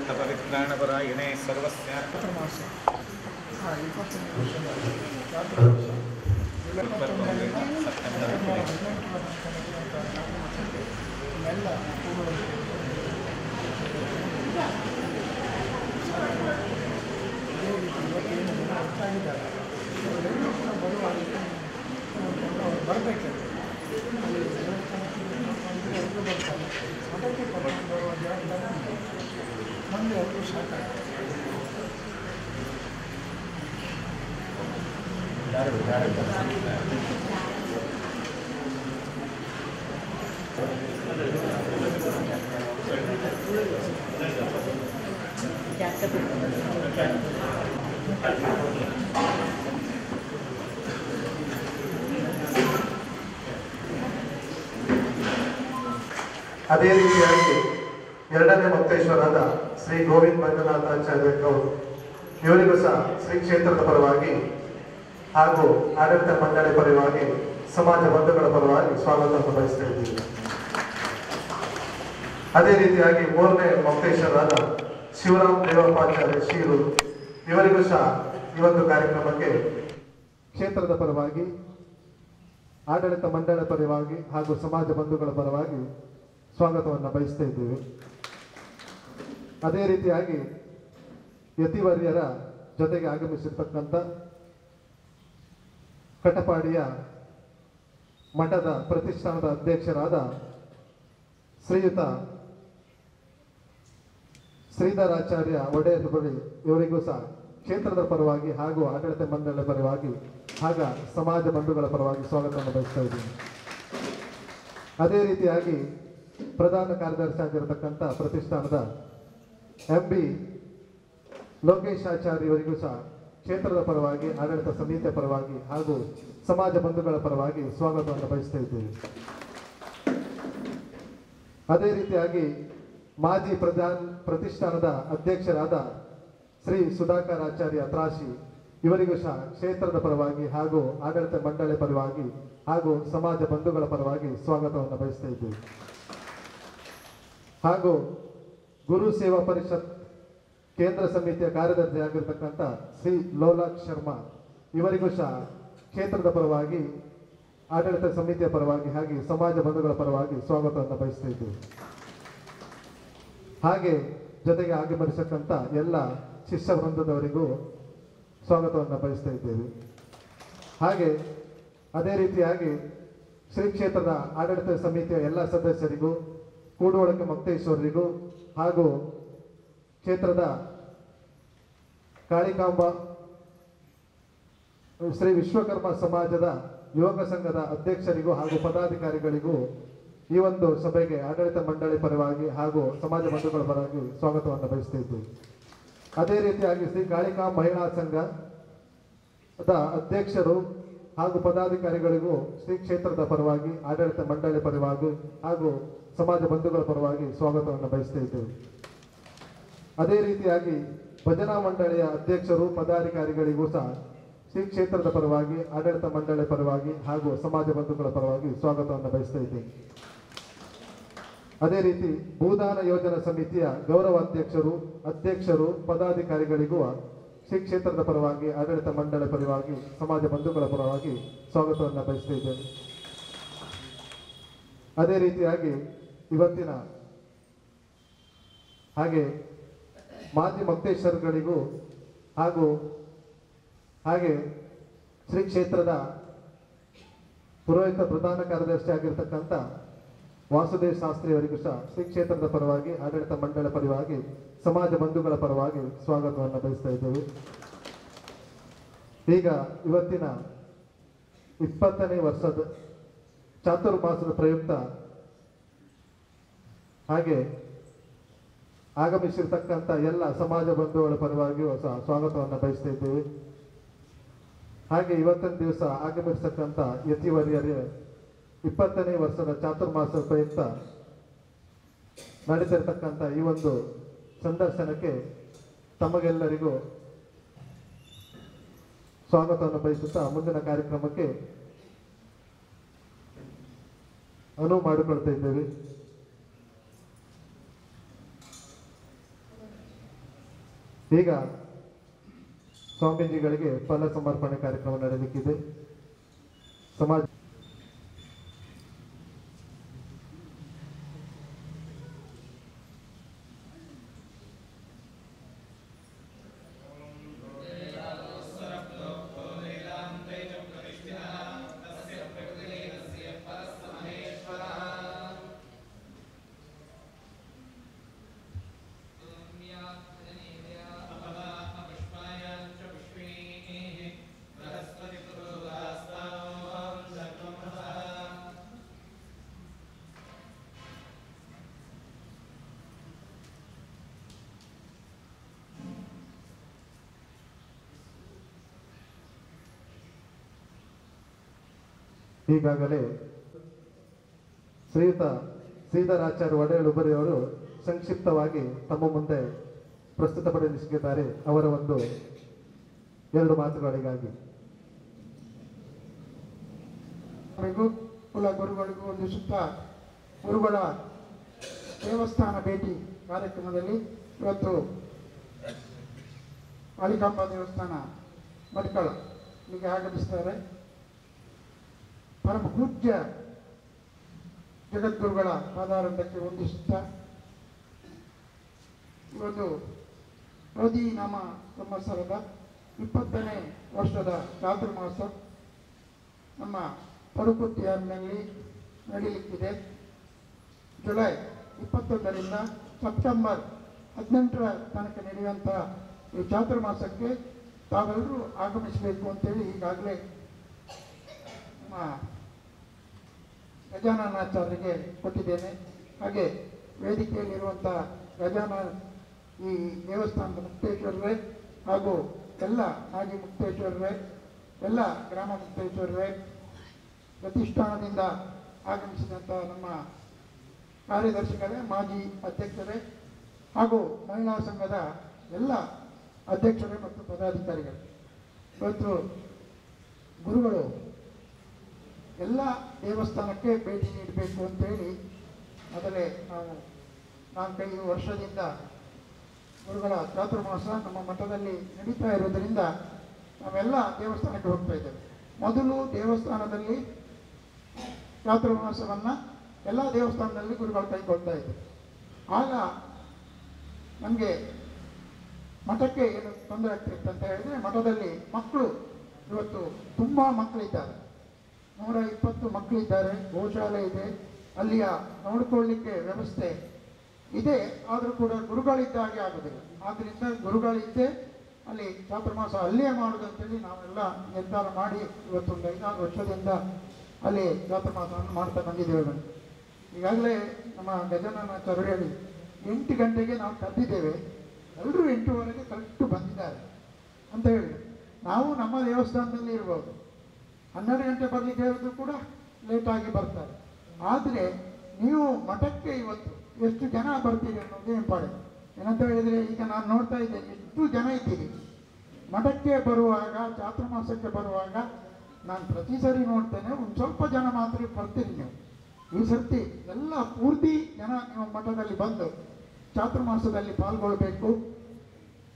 पवित्राणपरायणे सर्वस्य ಅದೇ ರೀತಿಯಾಗಿ ಎರಡನೇ ಮೊಕ್ತೇಶ್ವರಾದ ಶ್ರೀ ಗೋವಿಂದ ಮಂಜುನಾಥಾಚಾರ್ಯ ಗೌಡ್ ಇವರಿಗೂ ಸಹ ಶ್ರೀ ಕ್ಷೇತ್ರದ ಪರವಾಗಿ ಹಾಗೂ ಆಡಳಿತ ಮಂಡಳಿ ಪರವಾಗಿ ಸಮಾಜ ಬಂಧುಗಳ ಪರವಾಗಿ ಸ್ವಾಗತವನ್ನು ಬಯಸ್ತಾ ಇದ್ದೀವಿ. ಅದೇ ರೀತಿಯಾಗಿ ಮೂರನೇ ಮೊಕ್ತೇಶ್ವರಾದ ಶಿವರಾಮ್ ದೇವಪ್ಪಾಚಾರ್ಯ ಶ್ರೀರು ಇವರಿಗೂ ಸಹ ಈ ಒಂದು ಕಾರ್ಯಕ್ರಮಕ್ಕೆ ಕ್ಷೇತ್ರದ ಪರವಾಗಿ ಆಡಳಿತ ಮಂಡಳಿ ಪರವಾಗಿ ಹಾಗೂ ಸಮಾಜ ಬಂಧುಗಳ ಪರವಾಗಿ ಸ್ವಾಗತವನ್ನು ಬಯಸ್ತಾ ಇದ್ದೇವೆ. ಅದೇ ರೀತಿಯಾಗಿ ಯತಿವರ್ಯರ ಜೊತೆಗೆ ಆಗಮಿಸಿರ್ತಕ್ಕಂಥ ಕಟಪಾಡಿಯ ಮಠದ ಪ್ರತಿಷ್ಠಾನದ ಅಧ್ಯಕ್ಷರಾದ ಶ್ರೀಯುತ ಶ್ರೀಧರಾಚಾರ್ಯ ಒಡೆಯರ್ ಬಳಿ ಇವರಿಗೂ ಸಹ ಕ್ಷೇತ್ರದ ಪರವಾಗಿ ಹಾಗೂ ಆಡಳಿತ ಮಂಡಳಿ ಪರವಾಗಿ ಹಾಗ ಸಮಾಜ ಬಂಧುಗಳ ಪರವಾಗಿ ಸ್ವಾಗತವನ್ನು ಬಯಸ್ತಾ ಇದ್ದೀನಿ. ಅದೇ ರೀತಿಯಾಗಿ ಪ್ರಧಾನ ಕಾರ್ಯದರ್ಶಿ ಆಗಿರತಕ್ಕಂಥ ಪ್ರತಿಷ್ಠಾನದ MB ಲೋಕೇಶ್ ಆಚಾರ್ಯ ಇವರಿಗೂ ಸಹ ಕ್ಷೇತ್ರದ ಪರವಾಗಿ ಆಡಳಿತ ಸಮಿತಿಯ ಪರವಾಗಿ ಹಾಗೂ ಸಮಾಜ ಬಂಧುಗಳ ಪರವಾಗಿ ಸ್ವಾಗತವನ್ನು ಬಯಸ್ತಾ ಇದ್ದೇವೆ. ಅದೇ ರೀತಿಯಾಗಿ ಮಾಜಿ ಪ್ರತಿಷ್ಠಾನದ ಅಧ್ಯಕ್ಷರಾದ ಶ್ರೀ ಸುಧಾಕರ್ ಆಚಾರ್ಯ ತ್ರಾಶಿ ಇವರಿಗೂ ಸಹ ಕ್ಷೇತ್ರದ ಪರವಾಗಿ ಹಾಗೂ ಆಡಳಿತ ಮಂಡಳಿ ಪರವಾಗಿ ಹಾಗೂ ಸಮಾಜ ಬಂಧುಗಳ ಪರವಾಗಿ ಸ್ವಾಗತವನ್ನು ಬಯಸ್ತಾ ಇದ್ದೇವೆ. ಹಾಗೂ ಗುರು ಸೇವಾ ಪರಿಷತ್ ಕೇಂದ್ರ ಸಮಿತಿಯ ಕಾರ್ಯದರ್ಶಿ ಆಗಿರತಕ್ಕಂಥ ಶ್ರೀ ಲೋಲಾಕ್ ಶರ್ಮಾ ಇವರಿಗೂ ಸಹ ಕ್ಷೇತ್ರದ ಪರವಾಗಿ ಆಡಳಿತ ಸಮಿತಿಯ ಪರವಾಗಿ ಹಾಗೆ ಸಮಾಜ ಬಂಧುಗಳ ಪರವಾಗಿ ಸ್ವಾಗತವನ್ನು ಬಯಸ್ತಾ ಇದ್ದೇವೆ. ಹಾಗೆ ಜೊತೆಗೆ ಆಗಮಿಸತಕ್ಕಂಥ ಎಲ್ಲ ಶಿಷ್ಯ ವೃಂದದವರಿಗೂ ಸ್ವಾಗತವನ್ನು ಬಯಸ್ತಾ ಇದ್ದೇವೆ. ಹಾಗೆ ಅದೇ ರೀತಿಯಾಗಿ ಶ್ರೀ ಕ್ಷೇತ್ರದ ಆಡಳಿತ ಸಮಿತಿಯ ಎಲ್ಲ ಸದಸ್ಯರಿಗೂ ಕೂಡುವಳಕೆ ಮೊಕ್ತೇಶ್ವರರಿಗೂ ಹಾಗೂ ಕ್ಷೇತ್ರದ ಕಾಳಿಕಾಂಬ ಶ್ರೀ ವಿಶ್ವಕರ್ಮ ಸಮಾಜದ ಯೋಗ ಸಂಘದ ಅಧ್ಯಕ್ಷರಿಗೂ ಹಾಗೂ ಪದಾಧಿಕಾರಿಗಳಿಗೂ ಈ ಒಂದು ಸಭೆಗೆ ಆಡಳಿತ ಮಂಡಳಿ ಪರವಾಗಿ ಹಾಗೂ ಸಮಾಜ ಬಂಧುಗಳ ಪರವಾಗಿ ಸ್ವಾಗತವನ್ನು ಬಯಸ್ತಾ ಇದ್ದೇವೆ. ಅದೇ ರೀತಿಯಾಗಿ ಶ್ರೀ ಕಾಳಿಕಾ ಮಹಿಳಾ ಸಂಘದ ಅಧ್ಯಕ್ಷರು ಹಾಗೂ ಪದಾಧಿಕಾರಿಗಳಿಗೂ ಶ್ರೀ ಕ್ಷೇತ್ರದ ಪರವಾಗಿ ಆಡಳಿತ ಮಂಡಳಿ ಪರವಾಗಿ ಹಾಗೂ ಸಮಾಜ ಬಂಧುಗಳ ಪರವಾಗಿ ಸ್ವಾಗತವನ್ನು ಬಯಸ್ತಾ ಇದ್ದೇವೆ. ಅದೇ ರೀತಿಯಾಗಿ ಭಜನಾ ಮಂಡಳಿಯ ಅಧ್ಯಕ್ಷರು ಪದಾಧಿಕಾರಿಗಳಿಗೂ ಸಹ ಶ್ರೀ ಕ್ಷೇತ್ರದ ಪರವಾಗಿ ಆಡಳಿತ ಮಂಡಳಿ ಪರವಾಗಿ ಹಾಗೂ ಸಮಾಜ ಬಂಧುಗಳ ಪರವಾಗಿ ಸ್ವಾಗತವನ್ನು ಬಯಸ್ತಾ ಇದ್ದೇವೆ. ಅದೇ ರೀತಿ ಭೂದಾನ ಯೋಜನಾ ಸಮಿತಿಯ ಗೌರವ ಅಧ್ಯಕ್ಷರು ಪದಾಧಿಕಾರಿಗಳಿಗೂ ಶ್ರೀ ಕ್ಷೇತ್ರದ ಪರವಾಗಿ ಆಡಳಿತ ಮಂಡಳಿ ಪರವಾಗಿ ಸಮಾಜ ಬಂಧುಗಳ ಪರವಾಗಿ ಸ್ವಾಗತವನ್ನು ಬಯಸ್ತಾ ಇದ್ದೇನೆ. ಅದೇ ರೀತಿಯಾಗಿ ಇವತ್ತಿನ ಹಾಗೆ ಮಾಜಿ ಮೊಕ್ತೇಶ್ವರಗಳಿಗೂ ಹಾಗೆ ಶ್ರೀ ಕ್ಷೇತ್ರದ ಪುರೋಹಿತ ಪ್ರಧಾನ ಕಾರ್ಯದರ್ಶಿ ಆಗಿರ್ತಕ್ಕಂಥ ವಾಸುದೇವ್ ಶಾಸ್ತ್ರಿ ಅವರಿಗೂ ಸಹ ಶ್ರೀ ಕ್ಷೇತ್ರದ ಪರವಾಗಿ ಆಡಳಿತ ಮಂಡಳಿ ಪರವಾಗಿ ಸಮಾಜ ಬಂಧುಗಳ ಪರವಾಗಿ ಸ್ವಾಗತವನ್ನು ಬಯಸ್ತಾ ಇದ್ದೇವೆ. ಈಗ ಇವತ್ತಿನ 20ನೇ ವರ್ಷದ ಚಾತುರ್ಮಾಸದ ಪ್ರಯುಕ್ತ ಹಾಗೆ ಆಗಮಿಸಿರ್ತಕ್ಕಂಥ ಎಲ್ಲ ಸಮಾಜ ಬಂಧುಗಳ ಪರವಾಗಿಯೂ ಸಹ ಸ್ವಾಗತವನ್ನು ಬಯಸ್ತಾ ಇದ್ದೇವೆ. ಹಾಗೆ ಇವತ್ತಿನ ದಿವಸ ಆಗಮಿಸತಕ್ಕಂಥ ಯತಿವರ್ಯರೇ 20ನೇ ವರ್ಷದ ಚಾತುರ್ಮಾಸದ ಪ್ರಯುಕ್ತ ನಡೀತಿರ್ತಕ್ಕಂಥ ಈ ಒಂದು ಸಂದರ್ಶನಕ್ಕೆ ತಮಗೆಲ್ಲರಿಗೂ ಸ್ವಾಗತವನ್ನು ಬಯಸುತ್ತಾ ಮುಂದಿನ ಕಾರ್ಯಕ್ರಮಕ್ಕೆ ಅನುವು ಮಾಡಿಕೊಳ್ತಾ ಇದ್ದೇವೆ. ಈಗ ಸ್ವಾಮೀಜಿಗಳಿಗೆ ಫಲ ಸಮರ್ಪಣೆ ಕಾರ್ಯಕ್ರಮ ನಡೆಯಲಿಕ್ಕಿದೆ. ಸಮಾಜ ಈಗಾಗಲೇ ಶ್ರೀಯುತ ಶ್ರೀಧರಾಚಾರ್ಯ ಒಡೆಯರ್ ಅವರು ಸಂಕ್ಷಿಪ್ತವಾಗಿ ತಮ್ಮ ಮುಂದೆ ಪ್ರಸ್ತುತಪಡಿಸಿದ್ದಾರೆ ಅವರ ಒಂದು 2 ಮಾತುಗಳಿಗಾಗಿ. ಕುಲ ಗುರುಗಳಿಗೂ ಒಂದು ಸುತ್ತ ಗುರುಗಳ ದೇವಸ್ಥಾನ ಭೇಟಿ ಕಾರ್ಯಕ್ರಮದಲ್ಲಿ ಇವತ್ತು ಕಾಳಿಕಾಂಬ ದೇವಸ್ಥಾನ ಮಡಿಕಳ ಇಲ್ಲಿಗೆ ಆಗಮಿಸ್ತಾರೆ. ಪರಮ ಪೂಜ್ಯ ಜಗದ್ಗುರುಗಳ ಪಾದಾರಂಭಕ್ಕೆ ವಂದಿಸುತ್ತಾ ಇವತ್ತು ರೋಧಿ ನಾಮ ಸಂವತ್ಸರದ 20ನೇ ವರ್ಷದ ಚಾತುರ್ಮಾಸ ನಮ್ಮ ಪಡುಕುಟ್ಟಿಯಲ್ಲಿ ನಡೀಲಿಕ್ಕಿದೆ. ಜುಲೈ 21ರಿಂದ ಸೆಪ್ಟೆಂಬರ್ 18ರ ತನಕ ನಡೆಯುವಂಥ ಈ ಚಾತುರ್ಮಾಸಕ್ಕೆ ತಾವೆಲ್ಲರೂ ಆಗಮಿಸಬೇಕು ಅಂತೇಳಿ ಈಗಾಗಲೇ ನಮ್ಮ ಗಜಾನನಾಚಾರ್ಯರಿಗೆ ಕೊಟ್ಟಿದ್ದೇನೆ. ಹಾಗೆ ವೇದಿಕೆಯಲ್ಲಿರುವಂಥ ಗಜಾನ ಈ ದೇವಸ್ಥಾನದ ಮುಕ್ತೇಶ್ವರರೇ ಹಾಗೂ ಎಲ್ಲ ಮಾಜಿ ಮುಕ್ತೇಶ್ವರರೇ, ಎಲ್ಲ ಗ್ರಾಮ ಮುಕ್ತೇಶ್ವರರೇ, ಪ್ರತಿಷ್ಠಾನದಿಂದ ಆಗಮಿಸಿದಂಥ ನಮ್ಮ ಕಾರ್ಯದರ್ಶಿಗಳೇ, ಮಾಜಿ ಅಧ್ಯಕ್ಷರೇ ಹಾಗೂ ಮಹಿಳಾ ಸಂಘದ ಎಲ್ಲ ಅಧ್ಯಕ್ಷರೇ ಮತ್ತು ಪದಾಧಿಕಾರಿಗಳು, ಇವತ್ತು ಗುರುಗಳು ಎಲ್ಲ ದೇವಸ್ಥಾನಕ್ಕೆ ಭೇಟಿ ನೀಡಬೇಕು ಅಂತೇಳಿ ಮೊದಲೇ ನಾವು 4-5 ವರ್ಷದಿಂದ ಗುರುಗಳ ಚಾತುರ್ಮಾಸ ನಮ್ಮ ಮಠದಲ್ಲಿ ನಡೀತಾ ಇರೋದರಿಂದ ನಾವೆಲ್ಲ ದೇವಸ್ಥಾನಕ್ಕೆ ಹೋಗ್ತಾ ಇದ್ದೇವೆ. ಮೊದಲು ದೇವಸ್ಥಾನದಲ್ಲಿ ಚಾತುರ್ಮಾಸವನ್ನು ಎಲ್ಲ ದೇವಸ್ಥಾನದಲ್ಲಿ ಗುರುಗಳು ಕೈಗೊಳ್ತಾ ಇದ್ದರು. ಆಗ ನಮಗೆ ಮಠಕ್ಕೆ ಏನು ತೊಂದರೆ ಆಗ್ತಿತ್ತು ಅಂತ ಹೇಳಿದರೆ, ಮಠದಲ್ಲಿ ಮಕ್ಕಳು ಇವತ್ತು ತುಂಬ ಮಕ್ಕಳಿದ್ದಾರೆ, 120 ಮಕ್ಕಳಿದ್ದಾರೆ, ಗೋಶಾಲೆ ಇದೆ, ಅಲ್ಲಿಯ ನೋಡಿಕೊಳ್ಳಿಕ್ಕೆ ವ್ಯವಸ್ಥೆ ಇದೆ. ಆದರೂ ಕೂಡ ಗುರುಗಳಿದ್ದ ಹಾಗೆ ಆಗೋದಿಲ್ಲ. ಆದ್ದರಿಂದ ಗುರುಗಳಿದ್ದೇ ಅಲ್ಲಿ ಚಾತುರ್ಮಾಸ ಅಲ್ಲಿಯೇ ಮಾಡೋದಂತೇಳಿ ನಾವೆಲ್ಲ ನಿರ್ಧಾರ ಮಾಡಿ ಇವತ್ತೊಂದು 5-6 ವರ್ಷದಿಂದ ಅಲ್ಲಿ ಚಾತುರ್ಮಾಸವನ್ನು ಮಾಡ್ತಾ ಬಂದಿದ್ದೇವೆ. ಈಗಾಗಲೇ ನಮ್ಮ ಗಜಾನನಾಚಾರ್ಯರು ಹೇಳಿ 8 ಗಂಟೆಗೆ ನಾವು ಕರೆದಿದ್ದೇವೆ, ಎಲ್ಲರೂ 8:15 ಕರೆಕ್ಟು ಬಂದಿದ್ದಾರೆ ಅಂತ ಹೇಳಿ. ನಾವು ನಮ್ಮ ದೇವಸ್ಥಾನದಲ್ಲಿ ಇರ್ಬೋದು, 12 ಗಂಟೆ ಬರಲಿಕ್ಕೆ ಹೇಳಿದ್ರು ಕೂಡ ಲೇಟಾಗಿ ಬರ್ತಾರೆ. ಆದರೆ ನೀವು ಮಠಕ್ಕೆ ಇವತ್ತು ಎಷ್ಟು ಜನ ಬರ್ತೀರಿ ಅನ್ನೋದು ಇಂಪಾರ್ಟೆಂಟ್. ಏನಂತ ಹೇಳಿದರೆ, ಈಗ ನಾನು ನೋಡ್ತಾ ಇದ್ದೇನೆ ಎಷ್ಟು ಜನ ಇದ್ದೀರಿ. ಮಠಕ್ಕೆ ಬರುವಾಗ, ಚಾತುರ್ಮಾಸಕ್ಕೆ ಬರುವಾಗ ನಾನು ಪ್ರತಿ ಸರಿ ನೋಡ್ತೇನೆ ಒಂದು ಸ್ವಲ್ಪ ಜನ ಮಾತ್ರ ಬರ್ತೀರಿ ನೀವು. ಈ ಸರ್ತಿ ಎಲ್ಲ ಪೂರ್ತಿ ಜನ ನೀವು ಮಠದಲ್ಲಿ ಬಂದು ಚಾತುರ್ಮಾಸದಲ್ಲಿ ಪಾಲ್ಗೊಳ್ಬೇಕು.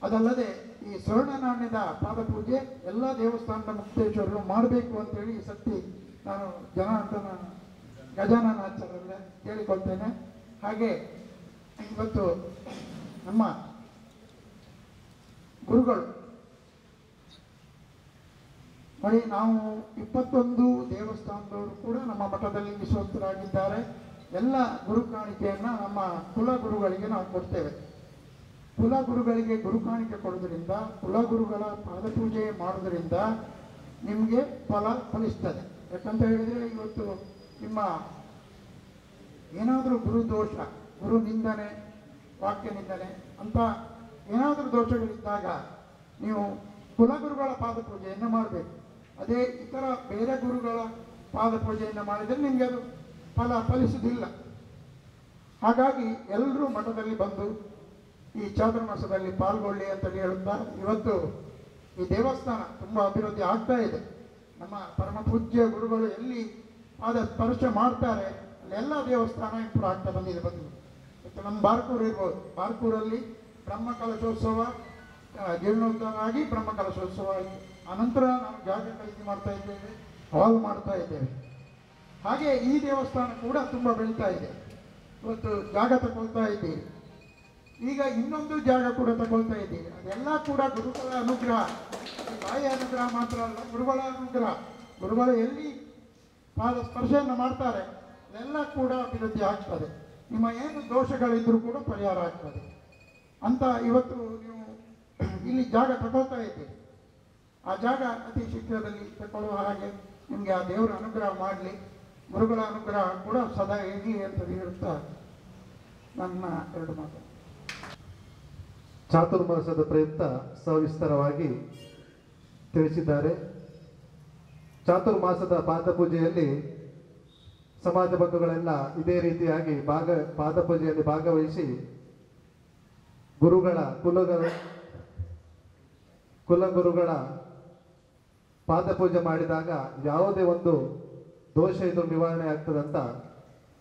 ಅದಲ್ಲದೆ ಈ ಸ್ವರ್ಣ ನಾಣ್ಯದ ಪಾದಪೂಜೆ ಎಲ್ಲ ದೇವಸ್ಥಾನದ ಮುಕ್ತೇಶ್ವರರು ಮಾಡಬೇಕು ಅಂತೇಳಿ ಈ ಸರ್ತಿ ನಾನು ಗಜಾನನಾಚಾರ್ಯರನ್ನ ಕೇಳಿಕೊಳ್ತೇನೆ. ಹಾಗೆ ಇವತ್ತು ನಮ್ಮ ಗುರುಗಳು ನೋಡಿ, ನಾವು 21 ದೇವಸ್ಥಾನದವರು ಕೂಡ ನಮ್ಮ ಮಠದಲ್ಲಿ ವಿಶ್ವಸ್ತರಾಗಿದ್ದಾರೆ. ಎಲ್ಲ ಗುರು ಕಾಣಿಕೆಯನ್ನು ನಮ್ಮ ಕುಲಗುರುಗಳಿಗೆ ನಾವು ಕೊಡ್ತೇವೆ. ಕುಲಗುರುಗಳಿಗೆ ಗುರು ಕಾಣಿಕೆ ಕೊಡೋದ್ರಿಂದ, ಕುಲಗುರುಗಳ ಪಾದಪೂಜೆ ಮಾಡೋದ್ರಿಂದ ನಿಮಗೆ ಫಲಿಸ್ತದೆ. ಯಾಕಂತ ಹೇಳಿದರೆ, ಇವತ್ತು ನಿಮ್ಮ ಏನಾದರೂ ಗುರು ದೋಷ, ಗುರು ನಿಂದನೆ, ವಾಕ್ಯ ನಿಂದನೆ ಅಂತ ಏನಾದರೂ ದೋಷಗಳಿದ್ದಾಗ ನೀವು ಕುಲಗುರುಗಳ ಪಾದಪೂಜೆಯನ್ನು ಮಾಡಬೇಕು. ಅದೇ ಇತರ ಬೇರೆ ಗುರುಗಳ ಪಾದಪೂಜೆಯನ್ನು ಮಾಡಿದರೆ ನಿಮಗೆ ಅದು ಫಲಿಸುವುದಿಲ್ಲ. ಹಾಗಾಗಿ ಎಲ್ಲರೂ ಮಠದಲ್ಲಿ ಬಂದು ಈ ಚಾತುರ್ಮಾಸದಲ್ಲಿ ಪಾಲ್ಗೊಳ್ಳಿ ಅಂತ ಹೇಳುತ್ತಾ, ಇವತ್ತು ಈ ದೇವಸ್ಥಾನ ತುಂಬ ಅಭಿವೃದ್ಧಿ ಆಗ್ತಾ ಇದೆ. ನಮ್ಮ ಪರಮ ಪೂಜ್ಯ ಗುರುಗಳು ಎಲ್ಲಿ ಪಾದ ಸ್ಪರ್ಶ ಮಾಡ್ತಾರೆ ಅಲ್ಲೆಲ್ಲ ದೇವಸ್ಥಾನ ಇಂಪ್ರೂವ್ ಆಗ್ತಾ ಬಂದಿದೆ. ಮತ್ತು ನಮ್ಮ ಬಾರ್ಕೂರು ಇರ್ಬೋದು, ಬಾರ್ಕೂರಲ್ಲಿ ಬ್ರಹ್ಮಕಲಶೋತ್ಸವ ಜೀರ್ಣೋದ್ಧಾರ ಆಗಿ ಬ್ರಹ್ಮಕಲಶೋತ್ಸವ ಆಯಿತು. ಆನಂತರ ನಾವು ಜಾಗ ಖರೀದಿ ಮಾಡ್ತಾ ಇದ್ದೇವೆ, ಹಾಲ್ ಮಾಡ್ತಾ ಇದ್ದೇವೆ. ಹಾಗೆ ಈ ದೇವಸ್ಥಾನ ಕೂಡ ತುಂಬ ಬೆಳೀತಾ ಇದೆ. ಇವತ್ತು ಜಾಗ ತಗೊಳ್ತಾ ಇದ್ದೀರಿ, ಈಗ ಇನ್ನೊಂದು ಜಾಗ ಕೂಡ ತಗೊಳ್ತಾ ಇದ್ದೀರಿ. ಅದೆಲ್ಲ ಕೂಡ ಗುರುಗಳ ಅನುಗ್ರಹ, ಬಾಯಿಯ ಅನುಗ್ರಹ ಮಾತ್ರ ಅಲ್ಲ, ಗುರುಗಳ ಅನುಗ್ರಹ. ಗುರುಗಳು ಎಲ್ಲಿ ಪಾದ ಸ್ಪರ್ಶವನ್ನು ಮಾಡ್ತಾರೆ ಅದೆಲ್ಲ ಕೂಡ ಅಭಿವೃದ್ಧಿ ಆಗ್ತದೆ. ನಿಮ್ಮ ಏನು ದೋಷಗಳಿದ್ದರೂ ಕೂಡ ಪರಿಹಾರ ಆಗ್ತದೆ ಅಂತ ಇವತ್ತು ನೀವು ಇಲ್ಲಿ ಜಾಗ ತಗೊಳ್ತಾ ಇದ್ದೀರಿ. ಆ ಜಾಗ ಅತಿ ಶೀಘ್ರದಲ್ಲಿ ತಗೊಳ್ಳುವ ಹಾಗೆ ನಿಮಗೆ ಆ ದೇವರ ಅನುಗ್ರಹ ಮಾಡಲಿ, ಗುರುಗಳ ಅನುಗ್ರಹ ಕೂಡ ಸದಾ ಇರಲಿ ಅಂತ ಹೇಳುತ್ತಾ ನನ್ನ 2 ಮಾತು. ಚಾತುರ್ಮಾಸದ ಪ್ರಯುಕ್ತ ಸವಿಸ್ತರವಾಗಿ ತಿಳಿಸಿದ್ದಾರೆ. ಚಾತುರ್ಮಾಸದ ಪಾದಪೂಜೆಯಲ್ಲಿ ಸಮಾಜ ಬಂಧುಗಳೆಲ್ಲ ಇದೇ ರೀತಿಯಾಗಿ ಪಾದಪೂಜೆಯಲ್ಲಿ ಭಾಗವಹಿಸಿ ಕುಲಗುರುಗಳ ಪಾದಪೂಜೆ ಮಾಡಿದಾಗ ಯಾವುದೇ ಒಂದು ದೋಷ ಇದು ನಿವಾರಣೆ ಆಗ್ತದಂತ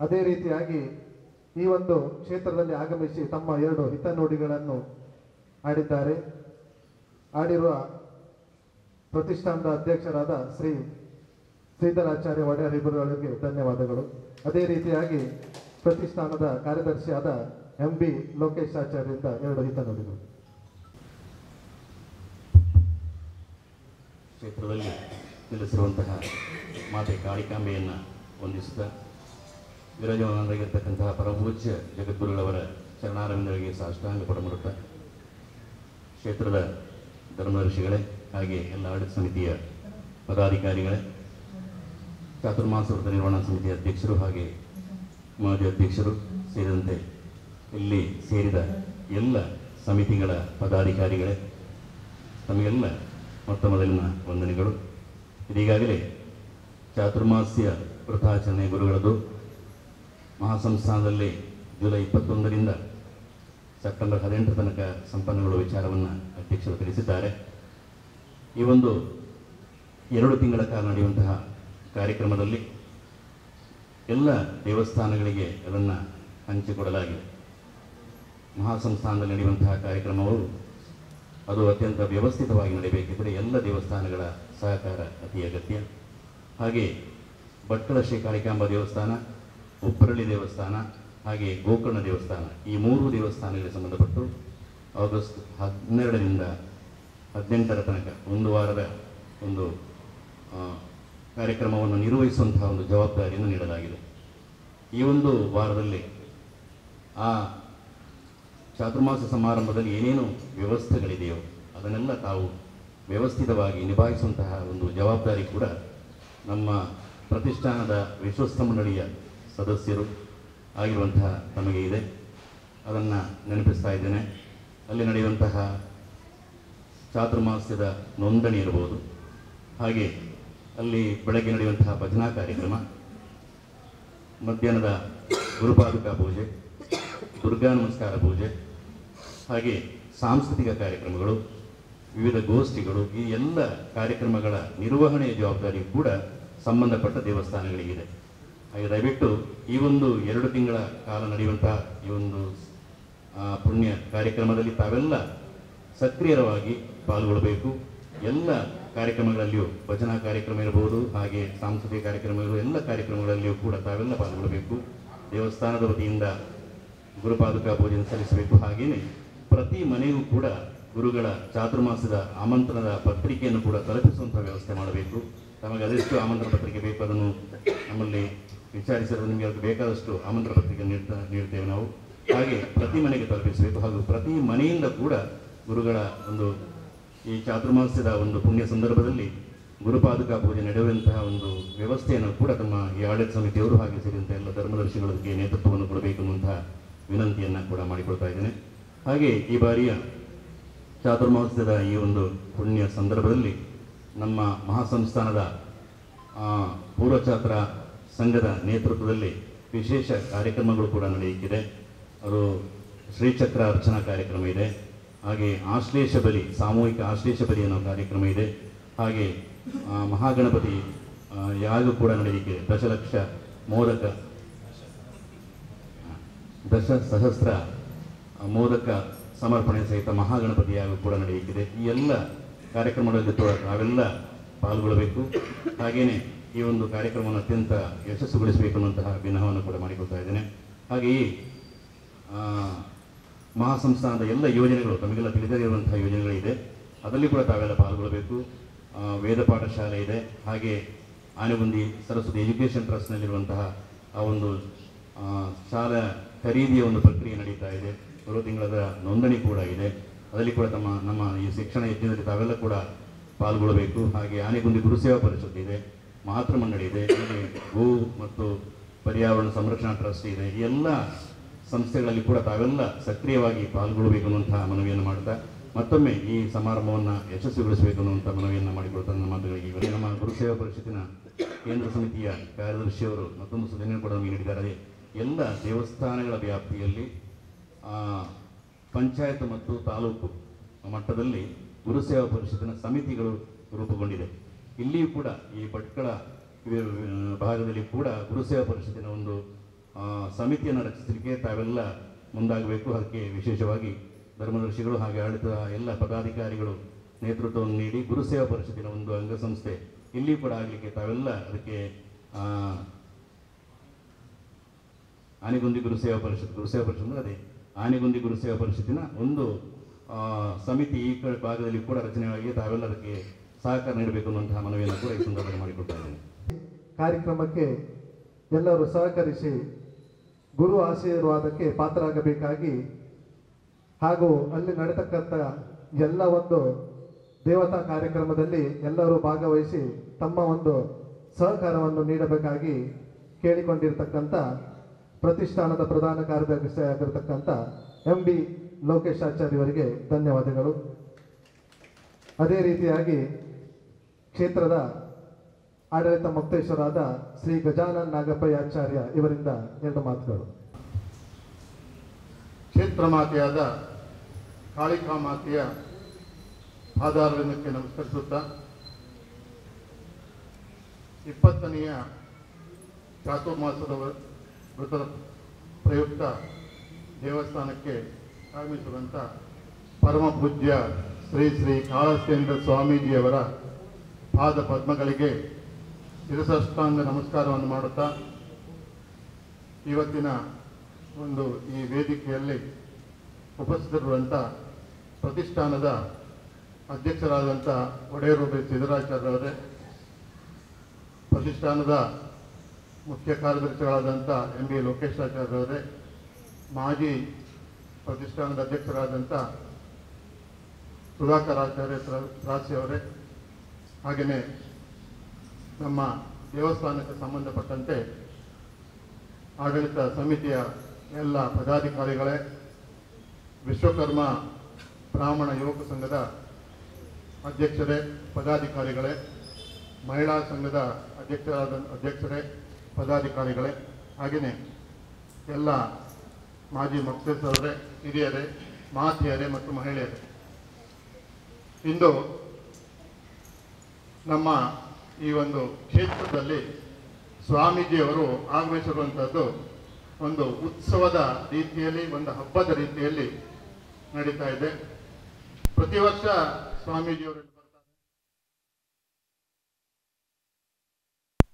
ಅದೇ ರೀತಿಯಾಗಿ ಈ ಒಂದು ಕ್ಷೇತ್ರದಲ್ಲಿ ಆಗಮಿಸಿ ತಮ್ಮ 2 ಹಿತನುಡಿಗಳನ್ನು ಆಡಿದ್ದಾರೆ. ಆಡಿರುವ ಪ್ರತಿಷ್ಠಾನದ ಅಧ್ಯಕ್ಷರಾದ ಶ್ರೀ ಶ್ರೀಧರಾಚಾರ್ಯ ಒಡೆಯರ್ ಇಬ್ಬರುಗಳಿಗೆ ಧನ್ಯವಾದಗಳು. ಅದೇ ರೀತಿಯಾಗಿ ಪ್ರತಿಷ್ಠಾನದ ಕಾರ್ಯದರ್ಶಿಯಾದ MB ಲೋಕೇಶ್ ಆಚಾರ್ಯರಿಂದ 2 ಹಿತನುಡಿಗಳು. ಕ್ಷೇತ್ರದಲ್ಲಿ ನೆಲೆಸಿರುವಂತಹ ಮಾತೆ ಕಾಳಿಕಾಂಬೆಯನ್ನು ವಂದಿಸುತ್ತಾ ವಿರಾಜಮಾನರಾಗಿರ್ತಕ್ಕಂತಹ ಪರಮಪೂಜ್ಯ ಜಗದ್ಗುರುಗಳವರ ಚರಣಾರವಿಂದರಿಗೆ ಸಾಷ್ಟಾಂಗ ಪಡಮಾಡುತ್ತಾ ಕ್ಷೇತ್ರದ ಧರ್ಮದರ್ಶಿಗಳೇ, ಹಾಗೆ ಎಲ್ಲ ಆಡಳಿತ ಸಮಿತಿಯ ಪದಾಧಿಕಾರಿಗಳೇ, ಚಾತುರ್ಮಾಸ ವ್ರತ ನಿರ್ವಹಣಾ ಸಮಿತಿಯ ಅಧ್ಯಕ್ಷರು ಹಾಗೆ ಮಾಜಿ ಅಧ್ಯಕ್ಷರು ಸೇರಿದಂತೆ ಇಲ್ಲಿ ಸೇರಿದ ಎಲ್ಲ ಸಮಿತಿಗಳ ಪದಾಧಿಕಾರಿಗಳೇ, ತಮಗೆಲ್ಲ ಮೊತ್ತ ಮೊದಲಿನ ವಂದನೆಗಳು. ಇದೀಗಾಗಲೇ ಚಾತುರ್ಮಾಸ್ಯ ವೃತಾಚರಣೆ ಗುರುಗಳದು ಮಹಾಸಂಸ್ಥಾನದಲ್ಲಿ ಜುಲೈ 21ರಿಂದ ಸೆಪ್ಟೆಂಬರ್ 18 ತನಕ ಸಂಪನ್ನಗೊಳ್ಳುವ ವಿಚಾರವನ್ನು ಅಧ್ಯಕ್ಷರು ತಿಳಿಸಿದ್ದಾರೆ. ಈ ಒಂದು 2 ತಿಂಗಳ ಕಾಲ ನಡೆಯುವಂತಹ ಕಾರ್ಯಕ್ರಮದಲ್ಲಿ ಎಲ್ಲ ದೇವಸ್ಥಾನಗಳಿಗೆ ಅದನ್ನು ಹಂಚಿಕೊಡಲಾಗಿದೆ. ಮಹಾಸಂಸ್ಥಾನದಲ್ಲಿ ನಡೆಯುವಂತಹ ಕಾರ್ಯಕ್ರಮವು ಅದು ಅತ್ಯಂತ ವ್ಯವಸ್ಥಿತವಾಗಿ ನಡೆಯಬೇಕಿದ್ದರೆ ಎಲ್ಲ ದೇವಸ್ಥಾನಗಳ ಸಹಕಾರ ಅತಿ ಅಗತ್ಯ. ಹಾಗೆ ಭಟ್ಕಳ ಶ್ರೀ ಕಾಳಿಕಾಂಬ ದೇವಸ್ಥಾನ, ಉಪ್ಪರಳ್ಳಿ ದೇವಸ್ಥಾನ ಹಾಗೆ ಗೋಕರ್ಣ ದೇವಸ್ಥಾನ, ಈ 3 ದೇವಸ್ಥಾನಗಳಿಗೆ ಸಂಬಂಧಪಟ್ಟು ಆಗಸ್ಟ್ 12ರಿಂದ 18 ತನಕ ಒಂದು ವಾರದ ಒಂದು ಕಾರ್ಯಕ್ರಮವನ್ನು ನಿರ್ವಹಿಸುವಂತಹ ಒಂದು ಜವಾಬ್ದಾರಿಯನ್ನು ನೀಡಲಾಗಿದೆ. ಈ ಒಂದು ವಾರದಲ್ಲಿ ಆ ಚಾತುರ್ಮಾಸ ಸಮಾರಂಭದಲ್ಲಿ ಏನೇನು ವ್ಯವಸ್ಥೆಗಳಿದೆಯೋ ಅದನ್ನೆಲ್ಲ ತಾವು ವ್ಯವಸ್ಥಿತವಾಗಿ ನಿಭಾಯಿಸುವಂತಹ ಒಂದು ಜವಾಬ್ದಾರಿ ಕೂಡ ನಮ್ಮ ಪ್ರತಿಷ್ಠಾನದ ವಿಶ್ವಸ್ತ ಮಂಡಳಿಯ ಸದಸ್ಯರು ಆಗಿರುವಂತಹ ತಮಗೆ ಇದೆ. ಅದನ್ನು ನೆನಪಿಸ್ತಾ ಇದ್ದೇನೆ. ಅಲ್ಲಿ ನಡೆಯುವಂತಹ ಚಾತುರ್ಮಾಸ್ಯದ ನೋಂದಣಿ ಇರಬಹುದು, ಹಾಗೆ ಅಲ್ಲಿ ಬೆಳಗ್ಗೆ ನಡೆಯುವಂತಹ ಭಜನಾ ಕಾರ್ಯಕ್ರಮ, ಮಧ್ಯಾಹ್ನದ ಗುರುಪಾದುಕಾ ಪೂಜೆ, ದುರ್ಗಾ ನಮಸ್ಕಾರ ಪೂಜೆ, ಹಾಗೆ ಸಾಂಸ್ಕೃತಿಕ ಕಾರ್ಯಕ್ರಮಗಳು, ವಿವಿಧ ಗೋಷ್ಠಿಗಳು, ಈ ಎಲ್ಲ ಕಾರ್ಯಕ್ರಮಗಳ ನಿರ್ವಹಣೆಯ ಜವಾಬ್ದಾರಿ ಕೂಡ ಸಂಬಂಧಪಟ್ಟ ದೇವಸ್ಥಾನಗಳಿಗಿದೆ. ಹಾಗೆ ದಯವಿಟ್ಟು ಈ ಒಂದು 2 ತಿಂಗಳ ಕಾಲ ನಡೆಯುವಂತಹ ಈ ಒಂದು ಪುಣ್ಯ ಕಾರ್ಯಕ್ರಮದಲ್ಲಿ ತಾವೆಲ್ಲ ಸಕ್ರಿಯವಾಗಿ ಪಾಲ್ಗೊಳ್ಳಬೇಕು. ಎಲ್ಲ ಕಾರ್ಯಕ್ರಮಗಳಲ್ಲಿಯೂ ಭಜನಾ ಕಾರ್ಯಕ್ರಮ ಇರಬಹುದು, ಹಾಗೆ ಸಾಂಸ್ಕೃತಿಕ ಕಾರ್ಯಕ್ರಮಗಳು, ಎಲ್ಲ ಕಾರ್ಯಕ್ರಮಗಳಲ್ಲಿಯೂ ಕೂಡ ತಾವೆಲ್ಲ ಪಾಲ್ಗೊಳ್ಳಬೇಕು. ದೇವಸ್ಥಾನದ ವತಿಯಿಂದ ಗುರುಪಾದುಕಾ ಪೂಜೆಯನ್ನು ಸಲ್ಲಿಸಬೇಕು. ಹಾಗೆಯೇ ಪ್ರತಿ ಮನೆಗೂ ಕೂಡ ಗುರುಗಳ ಚಾತುರ್ಮಾಸದ ಆಮಂತ್ರಣದ ಪತ್ರಿಕೆಯನ್ನು ಕೂಡ ತಲುಪಿಸುವಂಥ ವ್ಯವಸ್ಥೆ ಮಾಡಬೇಕು. ತಮಗೆ ಅದೆಷ್ಟು ಆಮಂತ್ರಣ ಪತ್ರಿಕೆ ಬೇಕು ಅದನ್ನು ನಮ್ಮಲ್ಲಿ ವಿಚಾರಿಸಿದರೆ ನಿಮಗೆ ಅದಕ್ಕೆ ಬೇಕಾದಷ್ಟು ಆಮಂತ್ರಣ ಪತ್ರಿಕೆ ನೀಡ್ತೇವೆ ನಾವು. ಹಾಗೆ ಪ್ರತಿ ಮನೆಗೆ ತಲುಪಿಸಬೇಕು. ಹಾಗೂ ಪ್ರತಿ ಮನೆಯಿಂದ ಕೂಡ ಗುರುಗಳ ಒಂದು ಈ ಚಾತುರ್ಮಾಸ್ಯದ ಒಂದು ಪುಣ್ಯ ಸಂದರ್ಭದಲ್ಲಿ ಗುರುಪಾದುಕಾ ಪೂಜೆ ನಡೆಯುವಂತಹ ಒಂದು ವ್ಯವಸ್ಥೆಯನ್ನು ಕೂಡ ತಮ್ಮ ಈ ಆಡಳಿತ ಸಮಿತಿಯವರು ಹಾಗೆ ಸೇರಿದಂತೆ ಎಲ್ಲ ಧರ್ಮದರ್ಶಿಗಳಿಗೆ ನೇತೃತ್ವವನ್ನು ಕೊಡಬೇಕು ಅನ್ನುವಂತಹ ವಿನಂತಿಯನ್ನು ಕೂಡ ಮಾಡಿಕೊಳ್ತಾ ಇದ್ದೇನೆ. ಹಾಗೆ ಈ ಬಾರಿಯ ಚಾತುರ್ಮಾಸ್ಯದ ಈ ಒಂದು ಪುಣ್ಯ ಸಂದರ್ಭದಲ್ಲಿ ನಮ್ಮ ಮಹಾಸಂಸ್ಥಾನದ ಪೂರ್ವಛಾತ್ರ ಸಂಘದ ನೇತೃತ್ವದಲ್ಲಿ ವಿಶೇಷ ಕಾರ್ಯಕ್ರಮಗಳು ಕೂಡ ನಡೆಯುತ್ತಿದೆ. ಅದು ಶ್ರೀಚಕ್ರ ಅರ್ಚನಾ ಕಾರ್ಯಕ್ರಮ ಇದೆ, ಹಾಗೆ ಆಶ್ಲೇಷ ಬಲಿ, ಸಾಮೂಹಿಕ ಆಶ್ಲೇಷ ಬಲಿ ಅನ್ನೋ ಕಾರ್ಯಕ್ರಮ ಇದೆ. ಹಾಗೆ ಮಹಾಗಣಪತಿ ಯಾಗ ಕೂಡ ನಡೆಯುತ್ತಿದೆ. ದಶಸಹಸ್ರ ಮೋದಕ ಸಮರ್ಪಣೆ ಸಹಿತ ಮಹಾಗಣಪತಿ ಯಾಗ ಕೂಡ ನಡೆಯುತ್ತಿದೆ. ಈ ಎಲ್ಲ ಕಾರ್ಯಕ್ರಮಗಳಲ್ಲಿ ನಾವೆಲ್ಲ ಪಾಲ್ಗೊಳ್ಳಬೇಕು. ಹಾಗೆಯೇ ಈ ಒಂದು ಕಾರ್ಯಕ್ರಮವನ್ನು ಅತ್ಯಂತ ಯಶಸ್ಸುಗೊಳಿಸಬೇಕು ಅನ್ನುವಂತಹ ವಿನಹವನ್ನು ಕೂಡ ಮಾಡಿಕೊಳ್ತಾ ಇದ್ದೇನೆ. ಹಾಗೆ ಈ ಮಹಾಸಂಸ್ಥಾನದ ಎಲ್ಲ ಯೋಜನೆಗಳು ತಮಗೆಲ್ಲ ತಿಳಿದಿರುವಂತಹ ಯೋಜನೆಗಳಿದೆ, ಅದರಲ್ಲಿ ಕೂಡ ತಾವೆಲ್ಲ ಪಾಲ್ಗೊಳ್ಳಬೇಕು. ವೇದ ಪಾಠಶಾಲೆ ಇದೆ, ಹಾಗೆ ಆನೆಗುಂದಿ ಸರಸ್ವತಿ ಎಜುಕೇಷನ್ ಟ್ರಸ್ಟ್ನಲ್ಲಿರುವಂತಹ ಆ ಒಂದು ಶಾಲಾ ಖರೀದಿಯ ಒಂದು ಪ್ರಕ್ರಿಯೆ ನಡೀತಾ ಇದೆ. ಬರುವ ತಿಂಗಳದ ನೋಂದಣಿ ಕೂಡ ಇದೆ, ಅದರಲ್ಲಿ ಕೂಡ ನಮ್ಮ ಈ ಶಿಕ್ಷಣ ಯಜ್ಞದಲ್ಲಿ ತಾವೆಲ್ಲ ಕೂಡ ಪಾಲ್ಗೊಳ್ಳಬೇಕು. ಹಾಗೆ ಆನೆಗುಂದಿ ಗುರುಸೇವಾ ಪರಿಷತ್ ಇದೆ, ಮಾತೃ ಮಂಡಳಿ ಇದೆ, ಹಾಗೆ ಗೋ ಮತ್ತು ಪರ್ಯಾವರಣ ಸಂರಕ್ಷಣಾ ಟ್ರಸ್ಟ್ ಇದೆ. ಈ ಎಲ್ಲ ಸಂಸ್ಥೆಗಳಲ್ಲಿ ಕೂಡ ತಾವೆಲ್ಲ ಸಕ್ರಿಯವಾಗಿ ಪಾಲ್ಗೊಳ್ಳಬೇಕು ಅನ್ನುವಂತಹ ಮನವಿಯನ್ನು ಮಾಡ್ತಾ ಮತ್ತೊಮ್ಮೆ ಈ ಸಮಾರಂಭವನ್ನು ಯಶಸ್ವಿಗೊಳಿಸಬೇಕು ಅನ್ನುವಂಥ ಮನವಿಯನ್ನು ಮಾಡಿಕೊಳ್ತಾ ನನ್ನ ಮಾತುಗಳಿಗೆ ಇವರೇ ನಮ್ಮ ಗುರುಸೇವಾ ಪರಿಷತ್ತಿನ ಕೇಂದ್ರ ಸಮಿತಿಯ ಕಾರ್ಯದರ್ಶಿಯವರು ಮತ್ತೊಂದು ಸೂಚನೆಯನ್ನು ಕೂಡ ನಮಗೆ ನೀಡಿದ್ದಾರೆ. ಎಲ್ಲ ದೇವಸ್ಥಾನಗಳ ವ್ಯಾಪ್ತಿಯಲ್ಲಿ ಪಂಚಾಯತ್ ಮತ್ತು ತಾಲೂಕು ಮಟ್ಟದಲ್ಲಿ ಗುರುಸೇವಾ ಪರಿಷತ್ತಿನ ಸಮಿತಿಗಳು ರೂಪುಗೊಂಡಿದೆ. ಇಲ್ಲಿಯೂ ಕೂಡ ಈ ಭಟ್ಕಳ ಭಾಗದಲ್ಲಿ ಕೂಡ ಗುರುಸೇವಾ ಪರಿಷತ್ತಿನ ಒಂದು ಸಮಿತಿಯನ್ನು ರಚಿಸಲಿಕ್ಕೆ ತಾವೆಲ್ಲ ಮುಂದಾಗಬೇಕು. ಅದಕ್ಕೆ ವಿಶೇಷವಾಗಿ ಧರ್ಮದರ್ಶಿಗಳು ಹಾಗೆ ಆಡಳಿತ ಎಲ್ಲ ಪದಾಧಿಕಾರಿಗಳು ನೇತೃತ್ವವನ್ನು ನೀಡಿ ಗುರುಸೇವಾ ಪರಿಷತ್ತಿನ ಒಂದು ಅಂಗಸಂಸ್ಥೆ ಇಲ್ಲಿಯೂ ಕೂಡ ಆಗಲಿಕ್ಕೆ ತಾವೆಲ್ಲ ಅದಕ್ಕೆ ಆನೆಗುಂದಿ ಗುರುಸೇವಾ ಪರಿಷತ್ ಅದೇ ಆನೆಗುಂದಿ ಗುರುಸೇವಾ ಪರಿಷತ್ತಿನ ಒಂದು ಸಮಿತಿ ಈ ಭಾಗದಲ್ಲಿ ಕೂಡ ರಚನೆಯಾಗಿ ತಾವೆಲ್ಲ ಅದಕ್ಕೆ ಸಹಕಾರ ನೀಡಬೇಕು ಅನ್ನುವಂತಹ ಮನವಿಯನ್ನು ಕೂಡ ಈ ಸಂದರ್ಭದಲ್ಲಿ ಮಾಡಿಕೊಡ್ತಾ ಇದ್ದೇನೆ. ಕಾರ್ಯಕ್ರಮಕ್ಕೆ ಎಲ್ಲರೂ ಸಹಕರಿಸಿ ಗುರು ಆಶೀರ್ವಾದಕ್ಕೆ ಪಾತ್ರರಾಗಬೇಕಾಗಿ ಹಾಗೂ ಅಲ್ಲಿ ನಡೆತಕ್ಕಂಥ ಎಲ್ಲ ಒಂದು ದೇವತಾ ಕಾರ್ಯಕ್ರಮದಲ್ಲಿ ಎಲ್ಲರೂ ಭಾಗವಹಿಸಿ ತಮ್ಮ ಒಂದು ಸಹಕಾರವನ್ನು ನೀಡಬೇಕಾಗಿ ಕೇಳಿಕೊಂಡಿರ್ತಕ್ಕಂಥ ಪ್ರತಿಷ್ಠಾನದ ಪ್ರಧಾನ ಕಾರ್ಯದರ್ಶಿಯಾಗಿರ್ತಕ್ಕಂಥ MB ಲೋಕೇಶ್ ಆಚಾರ್ಯವರಿಗೆ ಧನ್ಯವಾದಗಳು. ಅದೇ ರೀತಿಯಾಗಿ ಕ್ಷೇತ್ರದ ಆಡಳಿತ ಮುಕ್ತೇಶ್ವರಾದ ಶ್ರೀ ಗಜಾನನ್ ನಾಗಪ್ಪಯ್ಯಾಚಾರ್ಯ ಇವರಿಂದ 2 ಮಾತುಗಳು. ಕ್ಷೇತ್ರ ಮಾತೆಯಾದ ಕಾಳಿಕಾ ಮಾತೆಯ ಪಾದಾರವಿಂದಕ್ಕೆ ನಮಸ್ಕರಿಸುತ್ತಾ 20ನೆಯ ಚಾತುರ್ಮಾಸದ ವೃತದ ಪ್ರಯುಕ್ತ ದೇವಸ್ಥಾನಕ್ಕೆ ಆಗಮಿಸಿರುವಂಥ ಪರಮ ಪೂಜ್ಯ ಶ್ರೀ ಶ್ರೀ ಕಾಳಸೇಂದ್ರ ಸ್ವಾಮೀಜಿಯವರ ಪಾದ ಪದ್ಮಗಳಿಗೆ ಶಿರಸಾಷ್ಟಾಂಗ ನಮಸ್ಕಾರವನ್ನು ಮಾಡುತ್ತಾ ಇವತ್ತಿನ ಒಂದು ಈ ವೇದಿಕೆಯಲ್ಲಿ ಉಪಸ್ಥಿತರಿರುವಂಥ ಪ್ರತಿಷ್ಠಾನದ ಅಧ್ಯಕ್ಷರಾದಂಥ ಒಡೆಯರು ಸಿದ್ದರಾಚಾರ್ಯವರೇ, ಪ್ರತಿಷ್ಠಾನದ ಮುಖ್ಯ ಕಾರ್ಯದರ್ಶಿಗಳಾದಂಥ MB ಲೋಕೇಶ್ ಆಚಾರ್ಯವರೇ, ಮಾಜಿ ಪ್ರತಿಷ್ಠಾನದ ಅಧ್ಯಕ್ಷರಾದಂಥ ಸುಧಾಕರ್ ಆಚಾರ್ಯ ತ್ರಾಸಿಯವರೇ, ಹಾಗೆಯೇ ನಮ್ಮ ದೇವಸ್ಥಾನಕ್ಕೆ ಸಂಬಂಧಪಟ್ಟಂತೆ ಆಡಳಿತ ಸಮಿತಿಯ ಎಲ್ಲ ಪದಾಧಿಕಾರಿಗಳೇ, ವಿಶ್ವಕರ್ಮ ಬ್ರಾಹ್ಮಣ ಯುವಕ ಸಂಘದ ಅಧ್ಯಕ್ಷರೇ, ಪದಾಧಿಕಾರಿಗಳೇ, ಮಹಿಳಾ ಸಂಘದ ಅಧ್ಯಕ್ಷರೇ, ಪದಾಧಿಕಾರಿಗಳೇ, ಹಾಗೆಯೇ ಎಲ್ಲ ಮಾಜಿ ಮುಕ್ತೇಶ್ವರರೇ, ಹಿರಿಯರೇ, ಮಾತೆಯರೇ ಮತ್ತು ಮಹಿಳೆಯರೇ, ಇಂದು ನಮ್ಮ ಈ ಒಂದು ಕ್ಷೇತ್ರದಲ್ಲಿ ಸ್ವಾಮೀಜಿಯವರು ಆಗಮಿಸಿರುವಂಥದ್ದು ಒಂದು ಉತ್ಸವದ ರೀತಿಯಲ್ಲಿ, ಒಂದು ಹಬ್ಬದ ರೀತಿಯಲ್ಲಿ ನಡೀತಾ ಇದೆ. ಪ್ರತಿ ವರ್ಷ ಸ್ವಾಮೀಜಿಯವರು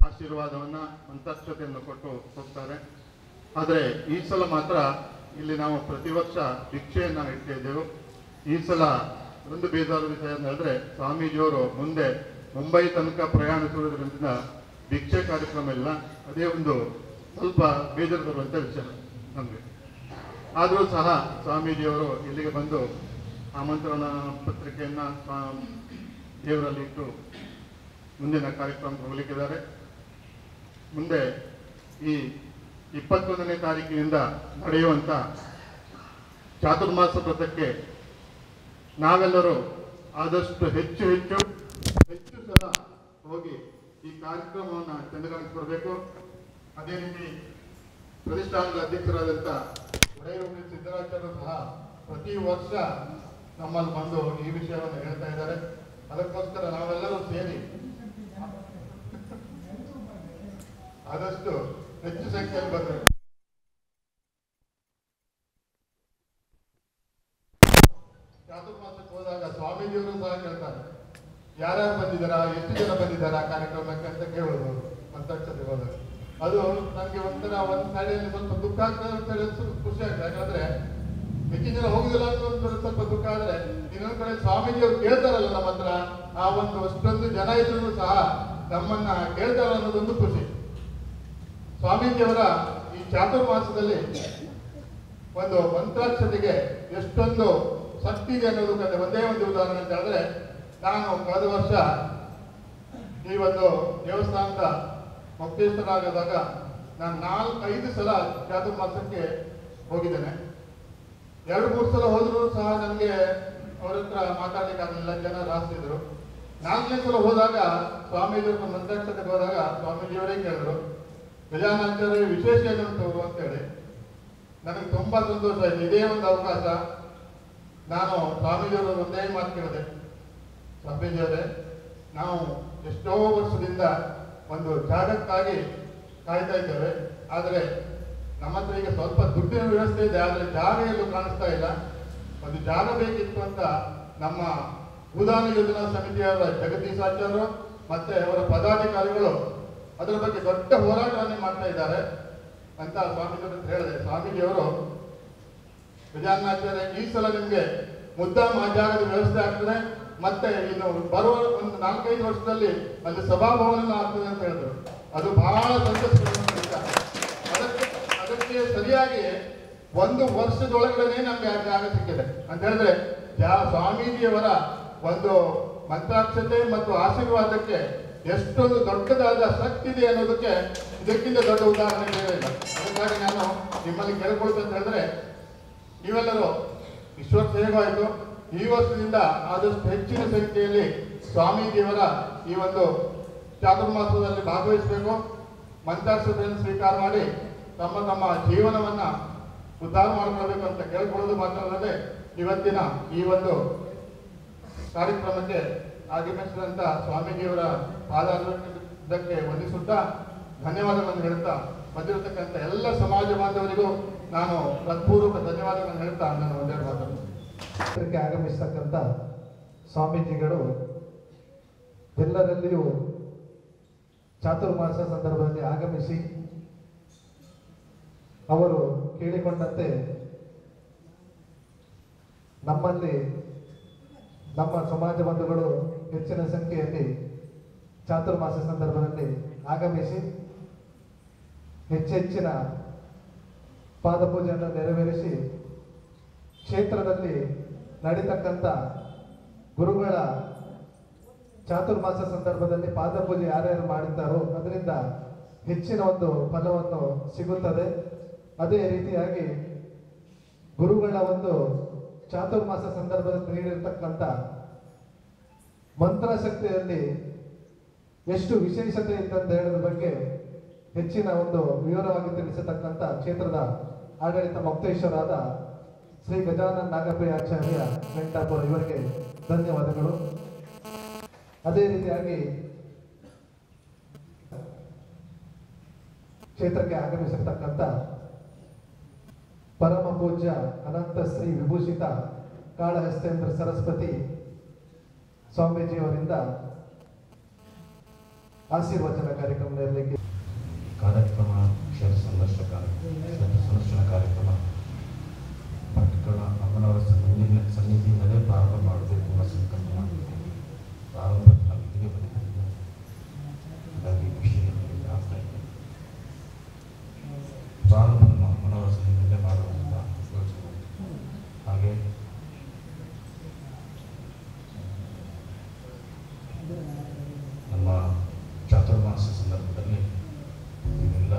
ಆಶೀರ್ವಾದವನ್ನ ಮಂತ್ರಾಕ್ಷತೆಯನ್ನು ಕೊಟ್ಟು ಹೋಗ್ತಾರೆ. ಆದರೆ ಈ ಸಲ ಮಾತ್ರ ಇಲ್ಲಿ ನಾವು ಪ್ರತಿ ವರ್ಷ ಭಿಕ್ಷೆಯನ್ನ ಇಡ್ತಾ ಇದ್ದೆವು. ಈ ಸಲ ಒಂದು ಬೇಜಾರು ವಿಷಯ ಅಂತ ಹೇಳಿದ್ರೆ ಸ್ವಾಮೀಜಿಯವರು ಮುಂದೆ ಮುಂಬೈ ತನಕ ಪ್ರಯಾಣಿಸುವುದರಿಂದ ಭಿಕ್ಷೆ ಕಾರ್ಯಕ್ರಮ ಇಲ್ಲ. ಅದೇ ಒಂದು ಸ್ವಲ್ಪ ಬೇಜಾರು ತರುವಂಥ ವಿಷಯ ನಮಗೆ. ಆದರೂ ಸಹ ಸ್ವಾಮೀಜಿಯವರು ಇಲ್ಲಿಗೆ ಬಂದು ಆಮಂತ್ರಣ ಪತ್ರಿಕೆಯನ್ನು ದೇವರಲ್ಲಿ ಇಟ್ಟು ಮುಂದಿನ ಕಾರ್ಯಕ್ರಮಕ್ಕೆ ಹೋಗಲಿಕ್ಕಿದ್ದಾರೆ. ಮುಂದೆ ಈ 21ನೇ ತಾರೀಕಿನಿಂದ ನಡೆಯುವಂಥ ಚಾತುರ್ಮಾಸ ವ್ರತಕ್ಕೆ ನಾವೆಲ್ಲರೂ ಆದಷ್ಟು ಹೆಚ್ಚು ಸಲ ಹೋಗಿ ಈ ಕಾರ್ಯಕ್ರಮವನ್ನು ಚಂದಗಾಣಿಸಿಕೊಳ್ಬೇಕು. ಅದೇ ರೀತಿ ಪ್ರತಿಷ್ಠಾನದ ಅಧ್ಯಕ್ಷರಾದಂಥ ಒಡೆಯರು ಸಿದ್ದರಾಚಾರ್ಯರು ಸಹ ಪ್ರತಿ ವರ್ಷ ನಮ್ಮಲ್ಲಿ ಬಂದು ಈ ವಿಷಯವನ್ನು ಹೇಳ್ತಾ ಇದ್ದಾರೆ. ಅದಕ್ಕೋಸ್ಕರ ನಾವೆಲ್ಲರೂ ಸೇರಿ ಆದಷ್ಟು ಹೆಚ್ಚು ಸಂಖ್ಯೆಯಲ್ಲಿ ಬರಬೇಕು. ಚಾತುರ್ಮಾಸಕ್ಕೆ ಹೋದಾಗ ಸ್ವಾಮೀಜಿಯವರು ಸಹ ಕೇಳ್ತಾರೆ, ಯಾರ್ಯಾರು ಬಂದಿದ್ದಾರಾ, ಎಷ್ಟು ಜನ ಬಂದಿದ್ದಾರಾ ಕಾರ್ಯಕ್ರಮಕ್ಕೆ ಅಂತ ಕೇಳೋದು ಮಂತ್ರಾಕ್ಷತೆ ಹೋದಾಗ. ಅದು ನನಗೆ ಒಂಥರ ಒಂದು ಕಡೆಯಲ್ಲಿ ಸ್ವಲ್ಪ ದುಃಖ ಆಗ್ತದೆ, ಅಂತ ಹೇಳಿ ಖುಷಿ ಆಗ್ತದೆ. ಯಾಕಂದ್ರೆ ಹೆಚ್ಚಿನ ಜನ ಹೋಗುದಿಲ್ಲ ಅಂತ ಒಂದು ಸ್ವಲ್ಪ ದುಃಖ ಆದ್ರೆ, ಇನ್ನೊಂದು ಕಡೆ ಸ್ವಾಮೀಜಿಯವರು ಕೇಳ್ತಾರಲ್ಲ ನಮ್ಮ ಹತ್ರ, ಆ ಒಂದು ಅಷ್ಟೊಂದು ಜನ ಇದ್ರೂ ಸಹ ನಮ್ಮನ್ನ ಕೇಳ್ತಾರ ಅನ್ನೋದೊಂದು ಖುಷಿ. ಸ್ವಾಮೀಜಿಯವರ ಈ ಚಾತುರ್ಮಾಸದಲ್ಲಿ ಒಂದು ಮಂತ್ರಾಕ್ಷತೆಗೆ ಎಷ್ಟೊಂದು ಶಕ್ತಿ ಇದೆ ಅನ್ನೋದಕ್ಕೆ ಒಂದೇ ಒಂದು ಉದಾಹರಣೆ ಅಂತ ಹೇಳಿದ್ರೆ, ನಾನು ಕಳೆದ ವರ್ಷ ಈ ಒಂದು ದೇವಸ್ಥಾನದ ಮುಕ್ತೇಶ್ವರಾಗದಾಗ ನಾನು 4-5 ಸಲ ಚಾತುರ್ಮಾಸಕ್ಕೆ ಹೋಗಿದ್ದೇನೆ. 2-3 ಸಲ ಹೋದರೂ ಸಹ ನನಗೆ ಅವ್ರ ಹತ್ರ ಮಾತಾಡ್ಲಿಕ್ಕೆ ಆಗಲಿಲ್ಲ, ಜನ ಜಾಸ್ತಿ ಇದ್ರು. 4ನೇ ಸಲ ಹೋದಾಗ ಸ್ವಾಮೀಜಿಯವ್ರ ಮಂತ್ರಾಕ್ಷತೆಗೆ ಹೋದಾಗ ಸ್ವಾಮೀಜಿಯವರೇ ಕೇಳಿದ್ರು, ಗಜಾನಾಚಾರ್ಯ ವಿಶೇಷ ಏನಂತವ್ರು ಅಂತೇಳಿ. ನನಗೆ ತುಂಬಾ ಸಂತೋಷ ಆಯ್ತು. ಇದೇ ಒಂದು ಅವಕಾಶ ನಾನು ಸ್ವಾಮೀಜಿಯವರು ಒಂದೇ ಮಾತು ಕೇಳಿದೆ, ಸ್ವಾಮೀಜಿಯವರೇ, ನಾವು ಎಷ್ಟೋ ವರ್ಷದಿಂದ ಒಂದು ಜಾಗಕ್ಕಾಗಿ ಕಾಯ್ತಾ ಇದ್ದೇವೆ, ಆದರೆ ನಮ್ಮ ಹತ್ರ ಈಗ ಸ್ವಲ್ಪ ದುಡ್ಡಿನ ವ್ಯವಸ್ಥೆ ಇದೆ, ಆದರೆ ಜಾಗ ಎಲ್ಲೂ ಕಾಣಿಸ್ತಾ ಇಲ್ಲ. ಒಂದು ಜಾಗ ಬೇಕಿತ್ತು ಅಂತ ನಮ್ಮ ಭೂದಾನ ಯೋಜನಾ ಸಮಿತಿಯವರ ಜಗದೀಶಾಚಾರ್ಯರು ಮತ್ತೆ ಅವರ ಪದಾಧಿಕಾರಿಗಳು ಅದರ ಬಗ್ಗೆ ದೊಡ್ಡ ಹೋರಾಟವನ್ನೇ ಮಾಡ್ತಾ ಇದ್ದಾರೆ ಅಂತ ಸ್ವಾಮೀಜಿಯವರು ಹೇಳಿದೆ. ಸ್ವಾಮೀಜಿಯವರು, ಗಜಾನನಾಚಾರ್ಯ, ಈ ಸಲ ನಿಮಗೆ ಮುದ್ದಾಂ ಆ ಜಾಗದ ವ್ಯವಸ್ಥೆ ಆಗ್ತದೆ, ಮತ್ತೆ ಇನ್ನು ಬರುವ ಒಂದು 4-5 ವರ್ಷದಲ್ಲಿ ಅಲ್ಲಿ ಸಭಾಭವನ ಆಗ್ತದೆ ಅಂತ ಹೇಳಿದ್ರು. ಅದು ಬಹಳ ಸಂತೋಷಪಡುವಂತ ವಿಚಾರ. ಅದಕ್ಕೆ ಸರಿಯಾಗಿ 1 ವರ್ಷದೊಳಗಡೆ ನಮ್ಗೆ ಆ ಜಾಗ ಸಿಕ್ಕಿದೆ ಅಂತ ಹೇಳಿದ್ರೆ ಸ್ವಾಮೀಜಿಯವರ ಒಂದು ಮಂತ್ರಾಕ್ಷತೆ ಮತ್ತು ಆಶೀರ್ವಾದಕ್ಕೆ ಎಷ್ಟೊಂದು ದೊಡ್ಡದಾದ ಶಕ್ತಿ ಇದೆ ಅನ್ನೋದಕ್ಕೆ ಇದಕ್ಕಿಂತ ದೊಡ್ಡ ಉದಾಹರಣೆ ಬೇರಿಲ್ಲ. ಅದಕ್ಕಾಗಿ ನಾನು ನಿಮ್ಮಲ್ಲಿ ಕೇಳ್ಕೊಳ್ತೇನೆ ಅಂತ ಹೇಳಿದ್ರೆ, ನೀವೆಲ್ಲರೂ ಈಶ್ವರ ಸೇವಾಯಿತು ಈ ವರ್ಷದಿಂದ ಆದಷ್ಟು ಹೆಚ್ಚಿನ ಸಂಖ್ಯೆಯಲ್ಲಿ ಸ್ವಾಮೀಜಿಯವರ ಈ ಒಂದು ಚಾತುರ್ಮಾಸದಲ್ಲಿ ಭಾಗವಹಿಸಬೇಕು, ಮಂತ್ರಾಕ್ಷತೆಯನ್ನು ಸ್ವೀಕಾರ ಮಾಡಿ ತಮ್ಮ ತಮ್ಮ ಜೀವನವನ್ನ ಉದ್ಧಾರ ಮಾಡಿಕೊಳ್ಬೇಕು ಅಂತ ಕೇಳ್ಕೊಳ್ಳೋದು ಮಾತ್ರವಲ್ಲದೆ, ಇವತ್ತಿನ ಈ ಒಂದು ಕಾರ್ಯಕ್ರಮಕ್ಕೆ ಆಗಮಿಸಿದಂತ ಸ್ವಾಮೀಜಿಯವರ ಪಾದಾರಕ್ಕೆ ವಂದಿಸುತ್ತಾ ಧನ್ಯವಾದಗಳನ್ನು ಹೇಳುತ್ತಾ, ಬಂದಿರತಕ್ಕಂಥ ಎಲ್ಲ ಸಮಾಜ ಬಾಂಧವರಿಗೂ ನಾನು ಹೃತ್ಪೂರ್ವಕ ಧನ್ಯವಾದಗಳನ್ನು ಹೇಳ್ತಾ ನಾನು ಒಂದೆರಡು ಮಾತನ್ನು ಆಗಮಿಸತಕ್ಕಂಥ ಸ್ವಾಮೀಜಿಗಳು ಎಲ್ಲರಲ್ಲಿಯೂ ಚಾತುರ್ಮಾಸ ಸಂದರ್ಭದಲ್ಲಿ ಆಗಮಿಸಿ ಅವರು ಕೇಳಿಕೊಂಡಂತೆ ನಮ್ಮಲ್ಲಿ ನಮ್ಮ ಸಮಾಜ ಬಂಧುಗಳು ಹೆಚ್ಚಿನ ಸಂಖ್ಯೆಯಲ್ಲಿ ಚಾತುರ್ಮಾಸ ಸಂದರ್ಭದಲ್ಲಿ ಆಗಮಿಸಿ ಹೆಚ್ಚೆಚ್ಚಿನ ಪಾದಪೂಜೆಯನ್ನು ನೆರವೇರಿಸಿ ಕ್ಷೇತ್ರದಲ್ಲಿ ನಡೀತಕ್ಕಂಥ ಗುರುಗಳ ಚಾತುರ್ಮಾಸ ಸಂದರ್ಭದಲ್ಲಿ ಪಾದಪೂಜೆ ಯಾರ್ಯಾರು ಮಾಡಿದ್ದಾರೋ ಅದರಿಂದ ಹೆಚ್ಚಿನ ಒಂದು ಫಲವನ್ನು ಸಿಗುತ್ತದೆ. ಅದೇ ರೀತಿಯಾಗಿ ಗುರುಗಳ ಒಂದು ಚಾತುರ್ಮಾಸ ಸಂದರ್ಭದಲ್ಲಿ ನೀಡಿರ್ತಕ್ಕಂಥ ಮಂತ್ರಶಕ್ತಿಯಲ್ಲಿ ಎಷ್ಟು ವಿಶೇಷತೆ ಇತ್ತಂತ ಹೇಳೋದ್ರ ಬಗ್ಗೆ ಹೆಚ್ಚಿನ ಒಂದು ವಿವರವಾಗಿ ತಿಳಿಸತಕ್ಕಂಥ ಕ್ಷೇತ್ರದ ಆಡಳಿತ ಮೊಕ್ತೇಶ್ವರಾದ ಶ್ರೀ ಗಜಾನನ ನಾಗಪ್ರಿಯಾಚಾರ್ಯ ವೆಂಕಟಾಪುರ ಇವರಿಗೆ ಧನ್ಯವಾದಗಳು. ಅದೇ ರೀತಿಯಾಗಿ ಕ್ಷೇತ್ರಕ್ಕೆ ಆಗಮಿಸಿರ್ತಕ್ಕಂಥ ಪರಮ ಪೂಜ್ಯ ಅನಂತ ಶ್ರೀ ವಿಭೂಷಿತ ಕಾಳಹಸ್ತೇಂದ್ರ ಸರಸ್ವತಿ ಸ್ವಾಮೀಜಿಯವರಿಂದ ಆಶೀರ್ವಚನ ಕಾರ್ಯಕ್ರಮ ನೀಡಲಿಕ್ಕೆ ಕಾರ್ಯಕ್ರಮ ಕ್ಷೇತ್ರ ಸಂದರ್ಶನ ಕಾರ್ಯಕ್ರಮ ಭಟ್ಕಳ ಅಮ್ಮನವರ ಸನ್ನಿಧಿಯಿಂದಲೇ ಪ್ರಾರಂಭ ಮಾಡಬೇಕು ಅನ್ನೋ ಸಂಕಲ್ಪ ಮಾಡಿದ್ದೇವೆ. ಪ್ರಾರಂಭ ಇಲ್ಲಿಗೆ ಬಂದಿದ್ದೇವೆ, ಹಾಗಾಗಿ ವಿಷಯದಲ್ಲಿ ಆಗ್ತಾ ಇದೆ. ಪ್ರಾರಂಭ ನಮ್ಮ ಅಮ್ಮನವರ ಸನ್ನಿಧಿಯಲ್ಲೇ ಮಾಡುವಂಥ ಯೋಚನೆ. ಹಾಗೆ ನಮ್ಮ ಚಾತುರ್ಮಾಸ ಸಂದರ್ಭದಲ್ಲಿ ಇವೆಲ್ಲ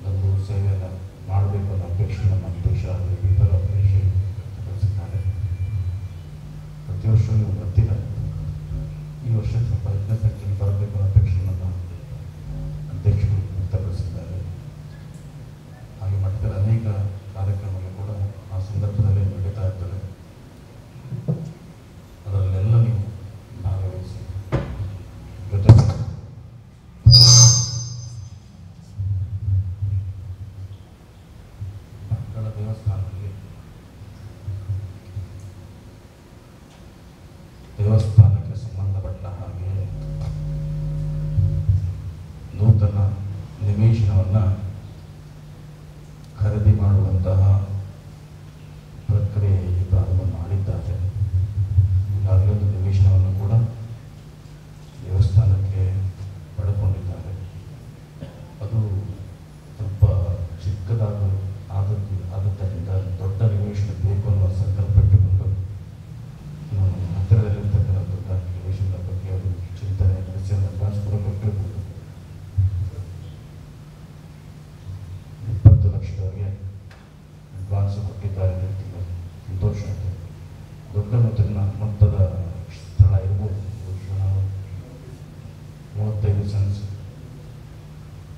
ಒಂದು ಸೇವೆಯನ್ನು ಮಾಡಬೇಕು ಅನ್ನೋ ಅಪೇಕ್ಷೆ ನಮ್ಮ ಅಧ್ಯಕ್ಷರಾದ ಇತರ ಅಪೇಕ್ಷೆ ವ್ಯಕ್ತಪಡಿಸಿದ್ದಾರೆ. ಪ್ರತಿ ವರ್ಷವೂ ನೀವು ಬರ್ತಿದ್ದಾರೆ, ಈ ವರ್ಷ ಸ್ವಲ್ಪ ಹೆಚ್ಚಿನ ಸಂಖ್ಯೆಯಲ್ಲಿ ಬರಬೇಕು ಅನ್ನೋ ಅಪೇಕ್ಷೆ ನಮ್ಮ ಅಧ್ಯಕ್ಷರು ವ್ಯಕ್ತಪಡಿಸಿದ್ದಾರೆ. ಹಾಗೆ ಮಠದಲ್ಲಿ ಅನೇಕ ಕಾರ್ಯಕ್ರಮಗಳು ಕೂಡ ಆ ಸಂದರ್ಭದಲ್ಲಿ ನಡೀತಾ ಇರ್ತದೆ. ಅದರಲ್ಲೆಲ್ಲ ನೀವು ಭಾಗವಹಿಸಿ ಜೊತೆಗೆ ಮಕ್ಕಳ ದೇವಸ್ಥಾನಕ್ಕೆ ಸಂಬಂಧಪಟ್ಟ ಹಾಗೆ ನೂತನ ನಿವೇಶನವನ್ನು ಖರೀದಿ ಮಾಡುವಂತಹ ಪ್ರಕ್ರಿಯೆಯಲ್ಲಿ ಪ್ರಾರಂಭ ಮಾಡಿದ್ದಾರೆ. ಈಗಾಗಲೇ ಒಂದು ನಿವೇಶನವನ್ನು ಕೂಡ ದೇವಸ್ಥಾನಕ್ಕೆ ಪಡ್ಕೊಂಡಿದ್ದಾರೆ. ಅದು ಸ್ವಲ್ಪ ಚಿಕ್ಕದಾದ ಆದದ್ದರಿಂದ ದೊಡ್ಡ ನಿವೇಶನ ಬೇಕು ಅನ್ನುವ ಸಂಕಲ್ಪ ಇಟ್ಟುಕೊಂಡು ಹತ್ತಿರದಲ್ಲಿರ್ತಕ್ಕಂಥ ದೊಡ್ಡ ನಿವೇಶನದ ಬಗ್ಗೆ ಅವರು ಚಿಂತನೆ ನಡೆಸಿ ಅಡ್ವಾನ್ಸ್ ಕೂಡ ಕೊಟ್ಟಿರ್ಬೋದು. 20 ಲಕ್ಷದವರೆಗೆ ಅಡ್ವಾನ್ಸ್ ಕೊಟ್ಟಿದ್ದಾರೆ ಅಂತ ಸಂತೋಷ ಆಯಿತು. ದೊಡ್ಡ ಮೊತ್ತದ ಸ್ಥಳ ಇರ್ಬೋದು. 35 ಸೆನ್ಸ್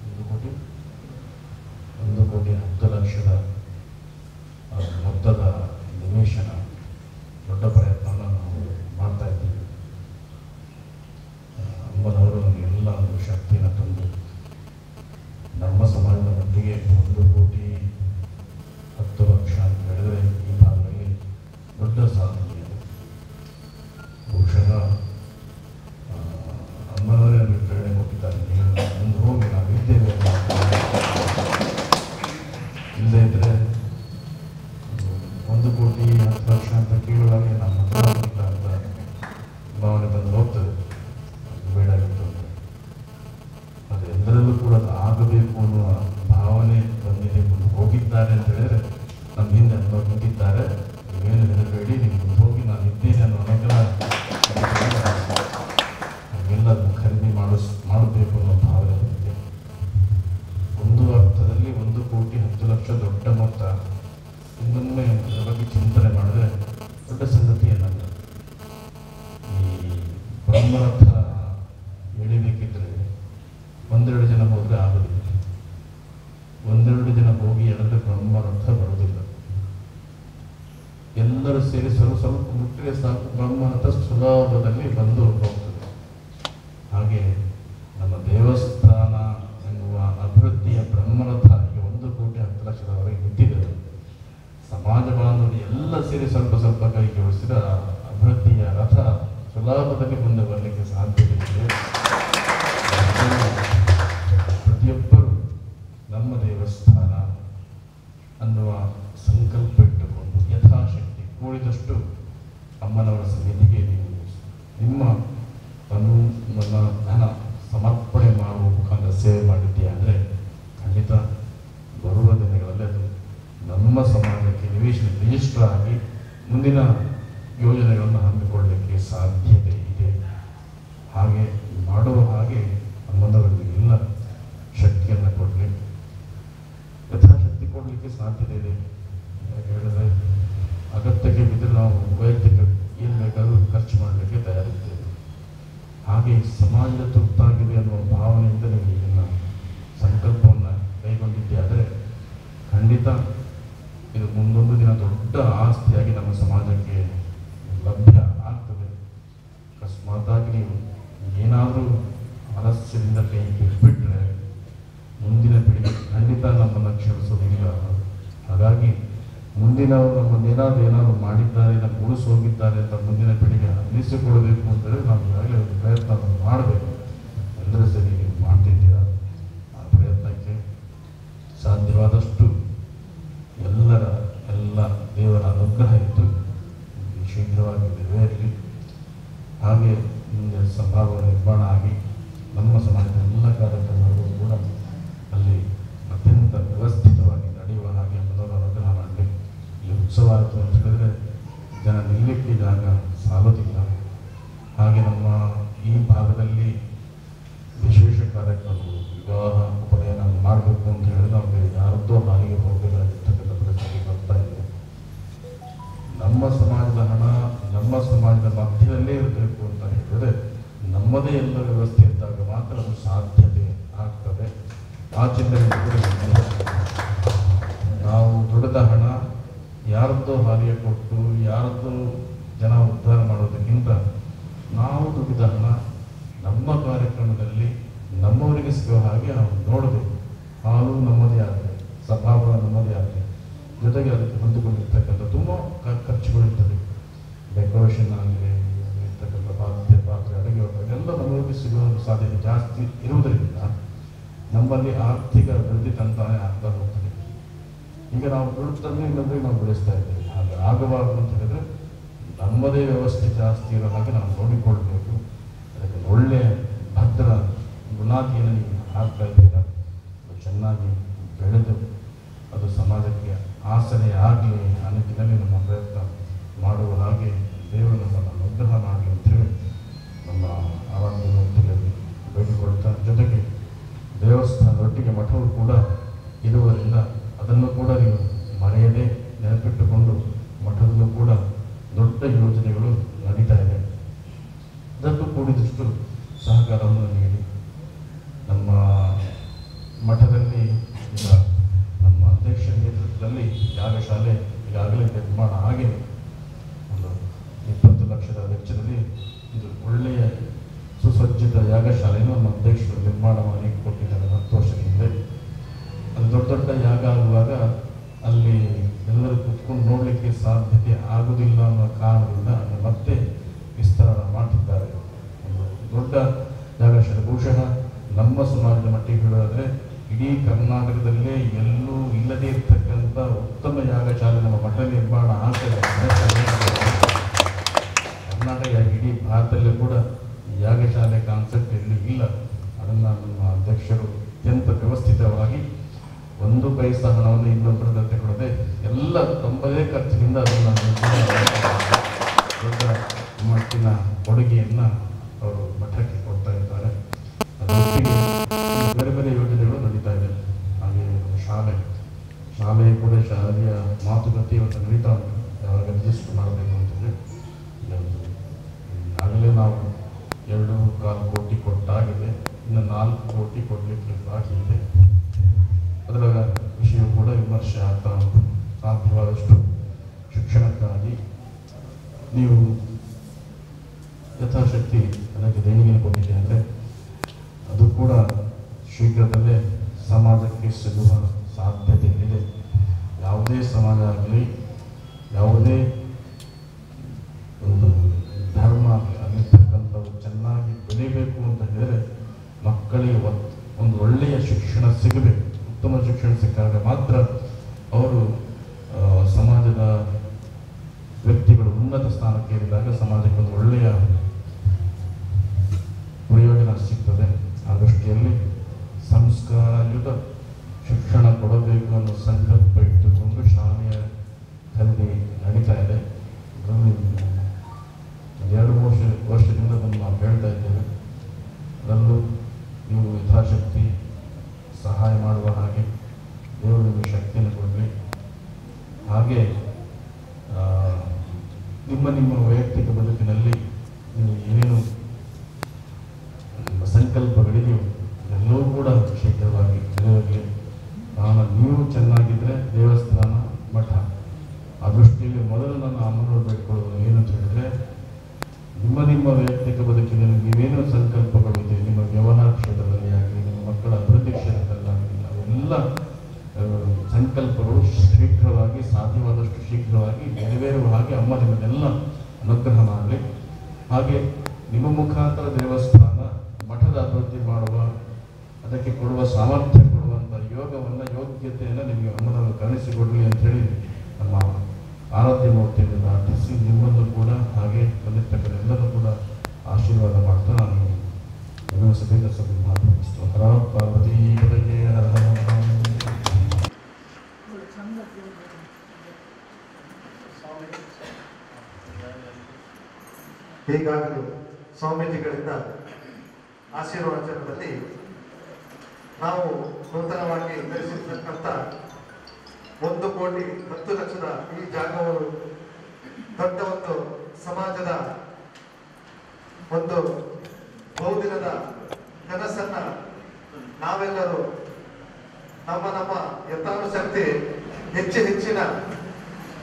1,10,00,000 ಮೊತ್ತದ ನಿವೇಶನ ಶಕ್ತಿಯನ್ನು ತಂದು ನಮ್ಮ ಸಮಾಜದ ಮಟ್ಟಿಗೆ 1,10,00,000 ಅಂತ ಹೇಳಿದ್ರೆ ಈ ಭಾಗದಲ್ಲಿ ದೊಡ್ಡ ಸಾಧನೆ ಇದೆ. ಬಹುಶಃ ಅಮ್ಮನವರೇ ನಮಗೆ ಪ್ರೇರಣೆ ಕೊಟ್ಟಿದ್ದಾರೆ, ನೀವು ಮುಂದೆ ಹೋಗಿ ನಾವು ಇದ್ದೇವೆ ಇಲ್ಲದೇ ಇದ್ರೆ 1,10,00,000 ಅಂತ ಕೇಳುವಾಗ ನಮ್ಮ ಹತ್ರ ಇಲ್ಲ ಅಂತ ಭಾವನೆ ಬಂದು ಹೋಗ್ತದೆ. ಅದು ಬೇಡಾಗಿತ್ತು ಅಂದರೆ ಅದೆಲ್ಲರಲ್ಲೂ ಕೂಡ ಅದು ಆಗಬೇಕು ಅನ್ನುವ ಭಾವನೆ ಬಂದಿದೆ, ಮುಂದೆ ಹೋಗಿದ್ದಾರೆ ಅಂತ ಹೇಳಿದ್ರೆ ನಮ್ಮ ಹಿಂದೆ ಅನ್ನೋರು ನಿಂತಿದ್ದಾರೆ. ನೀವೇನು ಹೆದರಬೇಡಿ, ನೀವು ಮುಂದೆ ಹೋಗಿ ನಾನು ಇದ್ದೇನೆ ಅನ್ನೋ ಅನೇಕ ಎಲ್ಲದನ್ನು ಖರೀದಿ ಮಾಡಬೇಕು ಅನ್ನೋ ಭಾವನೆ ಬಂದಿದೆ. ಒಂದು ಅರ್ಥದಲ್ಲಿ 1,10,00,000 ದೊಡ್ಡ ಮೊತ್ತ. ಇನ್ನೊಮ್ಮೆ ಅದರ ಬಗ್ಗೆ ಚಿಂತನೆ ಮಾಡಿದ್ರೆ ದೊಡ್ಡ ಸಂಗತಿ ಏನಲ್ಲ. ಈ ಬ್ರಹ್ಮರಥ ಎಳಿಬೇಕಿದ್ರೆ 1-2 ಜನ ಹೋದರೆ ಆಗೋದಿಲ್ಲ. 1-2 ಜನ ಹೋಗಿ ಎಳೆದ್ರೆ ಬ್ರಹ್ಮರಥ ಬರೋದಿಲ್ಲ. ಎಲ್ಲರೂ ಸೇರಿ ಸ್ವಲ್ಪ ಮುಟ್ಟಿಗೆ ಸಾಕು, ಬ್ರಹ್ಮರಥ ಸುಲಭದಲ್ಲಿ ಬಂದು ಹೋಗ್ತದೆ. ಹಾಗೆ ನಮ್ಮ ದೇವಸ್ಥಾನ ಎನ್ನುವ ಅಭಿವೃದ್ಧಿಯ ಬ್ರಹ್ಮರಥ ಈಗ 1,10,00,000 ನಿಂತಿದೆ. ಸಮಾಜ ಬಾಂಧವರು ಎಲ್ಲ ಸೇರಿ ಸ್ವಲ್ಪ ಕೈ ಜೋಡಿಸಿದ ಅಭಿವೃದ್ಧಿಯ ರಥ ಸುಲಭದಲ್ಲಿ ಮುಂದೆ ಬರಲಿಕ್ಕೆ ಸಾಧ್ಯತೆ ಇದೆ. ಪ್ರತಿಯೊಬ್ಬರು ನಮ್ಮ ದೇವಸ್ಥಾನ ಅನ್ನುವ ಸಂಕಲ್ಪ ಇಟ್ಟುಕೊಂಡು ಯಥಾಶಕ್ತಿ ಕೂಡಿದಷ್ಟು ಅಮ್ಮನವರ ಸನ್ನಿಧಿಗೆ ನೀವು ನಿಮ್ಮ ತನು ಧನ ಸಮರ್ಪಣೆ ಮಾಡುವ ಮುಖಾಂತರ ಸೇವೆ ಮಾಡಿದ್ದೀಯ ಅಂದರೆ ಖಂಡಿತ ಬರುವ ದಿನಗಳಲ್ಲಿ ಅದು ನಮ್ಮ ಸಮಾಜಕ್ಕೆ ರಿಜಿಸ್ಟರ್ ಆಗಿ ಮುಂದಿನ ಯೋಜನೆಗಳನ್ನು ಹಮ್ಮಿಕೊಳ್ಳಲಿಕ್ಕೆ ಸಾಧ್ಯತೆ ಇದೆ. ಹಾಗೆ ಮಾಡುವ ಹಾಗೆ ಅಮ್ಮನವರಿಗೆ ಎಲ್ಲ ಶಕ್ತಿಯನ್ನು ಕೊಡಲಿ, ಯಥಾಶಕ್ತಿ ಕೊಡಲಿಕ್ಕೆ ಸಾಧ್ಯತೆ ಇದೆ. ಯಾಕೆ ಹೇಳಿದ್ರೆ ಅಗತ್ಯಕ್ಕೆ ಬಿದ್ದರೆ ನಾವು ವೈಯಕ್ತಿಕ ಏನು ಬೇಕಾದರೂ ಖರ್ಚು ಮಾಡಲಿಕ್ಕೆ ತಯಾರಿದ್ದೇವೆ. ಹಾಗೆ ಸಮಾಜದ ತುರ್ತಾಗಿದೆ ಅನ್ನುವ ಭಾವನೆಯಿಂದ ನೀವು ಇದನ್ನು ಸಂಕಲ್ಪವನ್ನು ಕೈಗೊಂಡಿದ್ದೆ ಆದರೆ ಖಂಡಿತ ಇದು ಮುಂದೊಂದು ದಿನ ದೊಡ್ಡ ಆಸ್ತಿಯಾಗಿ ನಮ್ಮ ಸಮಾಜಕ್ಕೆ ಲಭ್ಯ ಆಗ್ತದೆ. ಅಕಸ್ಮಾತಾಗಿ ನೀವು ಏನಾದರೂ ಆಲಸ್ಯದಿಂದ ಕೈ ಬಿಟ್ಬಿಟ್ರೆ ಮುಂದಿನ ಪೀಳಿಗೆ ಖಂಡಿತ ನಮ್ಮನ್ನು ಕ್ಷಮಿಸೋದಿಲ್ಲ. ಹಾಗಾಗಿ ಮುಂದಿನವರು ನಮ್ಮನ್ನು ಏನಾದರೂ ಮಾಡಿದ್ದಾರೆ, ನಮ್ಮ ಉಳಿಸಿ ಹೋಗಿದ್ದಾರೆ ಅಂತ ಮುಂದಿನ ಪೀಳಿಗೆ ಅನ್ನಿಸಿಕೊಳ್ಬೇಕು ಅಂತೇಳಿ ನಾವು ಈಗಾಗಲೇ ಒಂದು ಪ್ರಯತ್ನವನ್ನು ಮಾಡಬೇಕು. ಎಲ್ಲರೂ ಸರಿ ನೀವು ಮಾಡ್ತಿದ್ದೀರಾ. ಆ ಪ್ರಯತ್ನಕ್ಕೆ ಸಾಧ್ಯವಾದಷ್ಟು ಎಲ್ಲ ದೇವರ ಅನುಗ್ರಹ ಇತ್ತು ಶೀಘ್ರವಾಗಿ ನೆರವೇರಲಿ. ಹಾಗೆ ಮುಂದೆ ಸಭಾಭವನ ನಿರ್ಮಾಣ ಆಗಿ ನಮ್ಮ ಸಮಾಜದ ಎಲ್ಲ ಕಾರ್ಯಕ್ರಮಗಳು ಕೂಡ ಅಲ್ಲಿ ಅತ್ಯಂತ ವ್ಯವಸ್ಥಿತವಾಗಿ ನಡೆಯುವ ಹಾಗೆ ಮೊದಲ ಅನುಗ್ರಹ ಮಾಡಲಿ. ಇಲ್ಲಿ ಉತ್ಸವ ಆಯಿತು ಅಂತ ಹೇಳಿದ್ರೆ ಜನ ನಿಲ್ಲಕ್ಕೆ ಜಾಗ ಸಾಲೋದಿಲ್ಲ. ಹಾಗೆ ನಮ್ಮ ಈ ಭಾಗದಲ್ಲಿ ವಿಶೇಷ ಕಾರ್ಯಕ್ರಮಗಳು, ವಿವಾಹ, ಉಪನಯನ ಮಾಡಬೇಕು ಅಂತ ಹೇಳಿದ್ರೆ ಅವ್ರಿಗೆ ಯಾರದ್ದೋ ಹಾಲಿಗೆ ಹೋಗಬೇಕಾಗಿರ್ತಕ್ಕಂಥ ಪರಿಸ್ಥಿತಿ ಬರ್ತಾ ಇದೆ. ನಮ್ಮ ಸಮಾಜದ ಹಣ ನಮ್ಮ ಸಮಾಜದ ಮಧ್ಯದಲ್ಲೇ ಇರಬೇಕು ಅಂತ ಹೇಳಿದರೆ ನಮ್ಮದೇ ಎಲ್ಲ ವ್ಯವಸ್ಥೆ ಇದ್ದಾಗ ಮಾತ್ರ ಅದು ಸಾಧ್ಯತೆ ಆಗ್ತದೆ. ಆ ಚಿಂತನೆ ನಾವು ದುಡಿದ ಹಣ ಯಾರದ್ದೋ ಹಾಲಿಗೆ ಕೊಟ್ಟು ಯಾರದ್ದೋ ಜನ ಉದ್ಧಾರ ಮಾಡೋದಕ್ಕಿಂತ ನಾವು ದುಡಿದ ಹಣ ನಮ್ಮ ಕಾರ್ಯಕ್ರಮದಲ್ಲಿ ನಮ್ಮವರಿಗೆ ಸಿಗೋ ಹಾಗೆ ನಾವು ನೋಡಬೇಕು. ಹಾಲು ನಮ್ಮದೇ ಆಗಲಿ, ಸಭಾಭವನ ನಮ್ಮದೇ ಆಗಲಿ, ಜೊತೆಗೆ ಅದಕ್ಕೆ ಹೊಂದಿಕೊಂಡಿರ್ತಕ್ಕಂಥ ತುಂಬ ಖರ್ಚುಗಳಿರ್ತದೆ. ಡೆಕೋರೇಷನ್ ಆಗಲಿ, ಇರ್ತಕ್ಕಂಥ ಪಾತ್ರೆ ಅಡುಗೆ ಎಲ್ಲ ನಮ್ಮವರಿಗೆ ಸಿಗುವ ಸಾಧ್ಯತೆ ಜಾಸ್ತಿ ಇರುವುದರಿಂದ ನಮ್ಮಲ್ಲಿ ಆರ್ಥಿಕ ಅಭಿವೃದ್ಧಿ ತಂತಾನೆ ಆಗ್ತಾ ಹೋಗ್ತದೆ. ಈಗ ನಾವು ದುಡ್ಡನ್ನೇ ಇಲ್ಲಂದ್ರೆ ನಾವು ಬೆಳೆಸ್ತಾ ಇದ್ದೇವೆ. ಹಾಗೆ ಆಗಬಾರ್ದು ಅಂತ ಹೇಳಿದ್ರೆ ನಮ್ಮದೇ ವ್ಯವಸ್ಥೆ ಜಾಸ್ತಿ ಇರೋ ಹಾಗೆ ನಾವು ನೋಡಿಕೊಳ್ಬೇಕು. ಅದಕ್ಕೆ ಒಳ್ಳೆಯ ಭದ್ರ ಬುನಾದಿಯನ್ನು ನೀವು ಹಾಕ್ತಾ ಇದ್ದೀರಾ. ಅದು ಚೆನ್ನಾಗಿ ಬೆಳೆದು ಅದು ಸಮಾಜಕ್ಕೆ ಆಸರೆ ಆಗಲಿ ಆ ನಿಟ್ಟಿನಲ್ಲಿ ನಮ್ಮ ಪ್ರಯತ್ನ ಮಾಡುವ ಹಾಗೆ ದೇವರು ನಮ್ಮನ್ನು ಅನುಗ್ರಹ ಮಾಡಲಿ ಅಂತೇಳಿ ನಮ್ಮ ಆರಾಧನೆಯಲ್ಲಿ ಬೇಡಿಕೊಳ್ತಾ, ಜೊತೆಗೆ ದೇವಸ್ಥಾನದೊಟ್ಟಿಗೆ ಮಠವು ಕೂಡ ಇರುವುದರಿಂದ ಅದನ್ನು ಕೂಡ ನೀವು ಮರೆಯದೆ ನೆನಪಿಟ್ಟುಕೊಂಡು ಮಠದಲ್ಲೂ ಕೂಡ ದೊಡ್ಡ ಯೋಜನೆಗಳು ನಡೀತಾ ಇದೆ. ಅದಕ್ಕೂ ಕೂಡಿದಷ್ಟು ಸಹಕಾರವನ್ನು ನೀಡಿ ನಮ್ಮ ಮಠದಲ್ಲಿ ಈಗ ನಮ್ಮ ಅಧ್ಯಕ್ಷ ನೇತೃತ್ವದಲ್ಲಿ ಯಾಗಶಾಲೆ ಈಗಾಗಲೇ ನಿರ್ಮಾಣ ಆಗಿದೆ. ಒಂದು 20 ಲಕ್ಷದ ವೆಚ್ಚದಲ್ಲಿ ಇದು ಒಳ್ಳೆಯ ಸುಸಜ್ಜಿತ ಯಾಗಶಾಲೆಯನ್ನು ನಮ್ಮ ಅಧ್ಯಕ್ಷರು ನಿರ್ಮಾಣ ಮಾಡಿ ಕೊಟ್ಟಿದ್ದಾರೆ 10 ವರ್ಷದ ಹಿಂದೆ. ಅದು ದೊಡ್ಡ ದೊಡ್ಡ ಯಾಗ ಆಗುವಾಗ ಅಲ್ಲಿ ಎಲ್ಲರೂ ಕುತ್ಕೊಂಡು ನೋಡಲಿಕ್ಕೆ ಸಾಧ್ಯತೆ ಆಗುವುದಿಲ್ಲ ಅನ್ನೋ ಕಾರಣದಿಂದ ಅದನ್ನು ಮತ್ತೆ ವಿಸ್ತಾರ ಮಾಡ್ತಿದ್ದಾರೆ. ಒಂದು ದೊಡ್ಡ ಯಾಗಶಾಲೆ ಬಹುಶಃ ನಮ್ಮ ಸಮಾಜದ ಮಟ್ಟಿಗೆ ಹೇಳೋದಾದ್ರೆ ಇಡೀ ಕರ್ನಾಟಕದಲ್ಲೇ ಎಲ್ಲೂ ಇಲ್ಲದೇ ಇರ್ತಕ್ಕಂಥ ಉತ್ತಮ ಯಾಗಶಾಲೆ ನಮ್ಮ ಮಠ ನಿರ್ಮಾಣ ಆಗ್ತದೆ. ಕರ್ನಾಟಕ ಇಡೀ ಭಾರತದಲ್ಲೇ ಕೂಡ ಯಾಗಶಾಲೆ ಕಾನ್ಸೆಪ್ಟ್ ಎಲ್ಲೂ ಇಲ್ಲ. ಅದನ್ನು ನಮ್ಮ ಅಧ್ಯಕ್ಷರು ಅತ್ಯಂತ ವ್ಯವಸ್ಥಿತವಾಗಿ 1 ಪೈಸಾ ಹಣವನ್ನು ಇನ್ನೊಬ್ಬರ ಜೊತೆ ಕೊಡದೆ ಎಲ್ಲ ತಮ್ಮದೇ ಖರ್ಚಿನಿಂದ ಅದನ್ನು ದೊಡ್ಡ ಮಟ್ಟಿನ ಕೊಡುಗೆಯನ್ನು ಅವರು ಮಠಕ್ಕೆ ಕೊಡ್ತಾ ಇದ್ದಾರೆ. ಅದರೊಟ್ಟಿಗೆ ಬೇರೆ ಬೇರೆ ಯೋಜನೆಗಳು ನಡೀತಾ ಇದೆ. ಹಾಗೆ ಶಾಲೆ ಕೂಡ ಶಾಲೆಯ ಮಾತುಕತೆ ಇವತ್ತು ನಡೀತಾ ಉಂಟು. ಯಾವಾಗ ರಿಜಿಸ್ಟರ್ ಮಾಡಬೇಕು ಅಂತಂದರೆ ಆಗಲೇ ನಾವು 2.25 ಕೋಟಿ ಕೊಟ್ಟಾಗಿದೆ. ಇನ್ನು 4 ಕೋಟಿ ಕೊಡಲಿಕ್ಕೆ ಬಾಕಿ ಇದೆ. ಅದರ ವಿಷಯ ಕೂಡ ವಿಮರ್ಶೆ ಆಗ್ತಾ ಉಂಟು. ಸಾಧ್ಯವಾದಷ್ಟು ಶಿಕ್ಷಣಕ್ಕಾಗಿ ನೀವು ಯಥಾಶಕ್ತಿ ಅದಕ್ಕೆ ದೇಣಿಗೆ ಕೊಟ್ಟಿದೆ ಅಂದರೆ ಅದು ಕೂಡ ಶೀಘ್ರದಲ್ಲೇ ಸಮಾಜಕ್ಕೆ ಸಿಗುವ ಸಾಧ್ಯತೆ ಇದೆ. ಯಾವುದೇ ಸಮಾಜ ಆಗಲಿ, ಯಾವುದೇ ಒಂದು ಧರ್ಮ ಅಲ್ಲಿರ್ತಕ್ಕಂಥವು ಚೆನ್ನಾಗಿ ಬೆಳಿಬೇಕು ಅಂತ ಹೇಳಿದರೆ ಮಕ್ಕಳಿಗೆ ಒಂದು ಒಳ್ಳೆಯ ಶಿಕ್ಷಣ ಸಿಗಬೇಕು. ಉತ್ತಮ ಶಿಕ್ಷಣ ಸಿಕ್ಕಾಗ ಮಾತ್ರ ಅವರು ಸಮಾಜದ ವ್ಯಕ್ತಿಗಳು ಉನ್ನತ ಸ್ಥಾನಕ್ಕೆ ಏರಿದಾಗ ಸಮಾಜಕ್ಕೆ ಒಂದು ಒಳ್ಳೆಯ ಪ್ರಯೋಜನ ಸಿಗ್ತದೆ. ಆ ದೃಷ್ಟಿಯಲ್ಲಿ ಸಂಸ್ಕಾರಯುತ ಶಿಕ್ಷಣ ಕೊಡಬೇಕು ಅನ್ನೋ ಸಂಕಲ್ಪ ಇಟ್ಟುಕೊಂಡು ಶಾಲೆಯ ಖರೀದಿ ನಡೀತಾ ಇದೆ. ಅದರಲ್ಲಿ 2-3 ವರ್ಷದಿಂದ ಅದನ್ನು ನಾವು ಹೇಳ್ತಾ ಇದ್ದೇವೆ. ಅದರಲ್ಲೂ ನೀವು ಯಥಾಶಕ್ತಿ ಸಹಾಯ ಮಾಡುವ ಹಾಗೆ ದೇವರು ನಿಮಗೆ ಶಕ್ತಿಯನ್ನು ಕೊಡಲಿ. ಹಾಗೆ ನಿಮ್ಮ ವೈಯಕ್ತಿಕ ಬದುಕಿನಲ್ಲಿ ನೀವು ಏನೇನು ಸಂಕಲ್ಪಗಳಿದೆಯೋ ಎಲ್ಲವೂ ಕೂಡ ಶೀಘ್ರವಾಗಿ ನೆರವೇರಲಿ. ನೀವು ಚೆನ್ನಾಗಿದ್ದರೆ ದೇವಸ್ಥಾನ, ಮಠ. ಆ ದೃಷ್ಟಿಯಲ್ಲಿ ಮೊದಲು ನನ್ನ ಅಮ್ಮನವರು ಬೇಡ್ಕೊಳ್ಳೋದು ಏನಂತ ಹೇಳಿದರೆ, ನಿಮ್ಮ ವೈಯಕ್ತಿಕ ಬದುಕಿನಲ್ಲಿ ನೀವೇನು ಸಂಕಲ್ಪಗಳು ಇದೆ, ನಿಮ್ಮ ವ್ಯವಹಾರ ಕ್ಷೇತ್ರದಲ್ಲಿ ಆಗಲಿ, ನಿಮ್ಮ ಮಕ್ಕಳ ಅಭಿವೃದ್ಧಿ ಕ್ಷೇತ್ರದಲ್ಲಾಗಲಿ, ಅವೆಲ್ಲ ಸಂಕಲ್ಪಗಳು ಶೀಘ್ರವಾಗಿ, ಸಾಧ್ಯವಾದಷ್ಟು ಶೀಘ್ರವಾಗಿ ನೆರವೇರುವ ಹಾಗೆ ಅಮ್ಮ ನಿಮ್ಮನ್ನೆಲ್ಲ ಅನುಗ್ರಹ ಮಾಡಲಿ. ಹಾಗೆ ನಿಮ್ಮ ಮುಖಾಂತರ ದೇವಸ್ಥಾನ, ಮಠದ ಅಭಿವೃದ್ಧಿ ಮಾಡುವ, ಅದಕ್ಕೆ ಕೊಡುವ ಸಾಮರ್ಥ್ಯ ಕೊಡುವಂಥ ಯೋಗ್ಯತೆಯನ್ನು ನಿಮಗೆ ಅಮ್ಮನವರು ಕರುಣಿಸಿಕೊಡಲಿ ಅಂತ ಹೇಳಿ ನಮ್ಮ ಆರಾಧ್ಯ ಮೂರ್ತಿಯನ್ನು ಪ್ರಾರ್ಥಿಸಿ ನಿಮ್ಮನ್ನು ಕೂಡ ಹಾಗೆ ಬಂದಿರ್ತಕ್ಕಂಥ ಎಲ್ಲರೂ ಕೂಡ ಆಶೀರ್ವಾದ ಮಾಡ್ತಾ ನಾನು ಸಭೆಯ ಸಭೆ ಮಾತನಾಡಿಸ್ತು. ಹರ ಪಾರ್ವತಿ ಪದಗೆ ಹರ ಹರ. ಹೀಗಾಗಲೂ ಸ್ವಾಮೀಜಿಗಳಿಂದ ಆಶೀರ್ವಚನದಲ್ಲಿ ನಾವು ನೂತನವಾಗಿ ಧರಿಸಿರ್ತಕ್ಕಂಥ 1,10,00,000 ಈ ಜಾಗವು ದೊಡ್ಡ ಒಂದು ಸಮಾಜದ ಒಂದು ಬಹುದಿನದ ಕನಸನ್ನ ನಾವೆಲ್ಲರೂ ನಮ್ಮ ಯಥಾನುಶಕ್ತಿ ಹೆಚ್ಚಿನ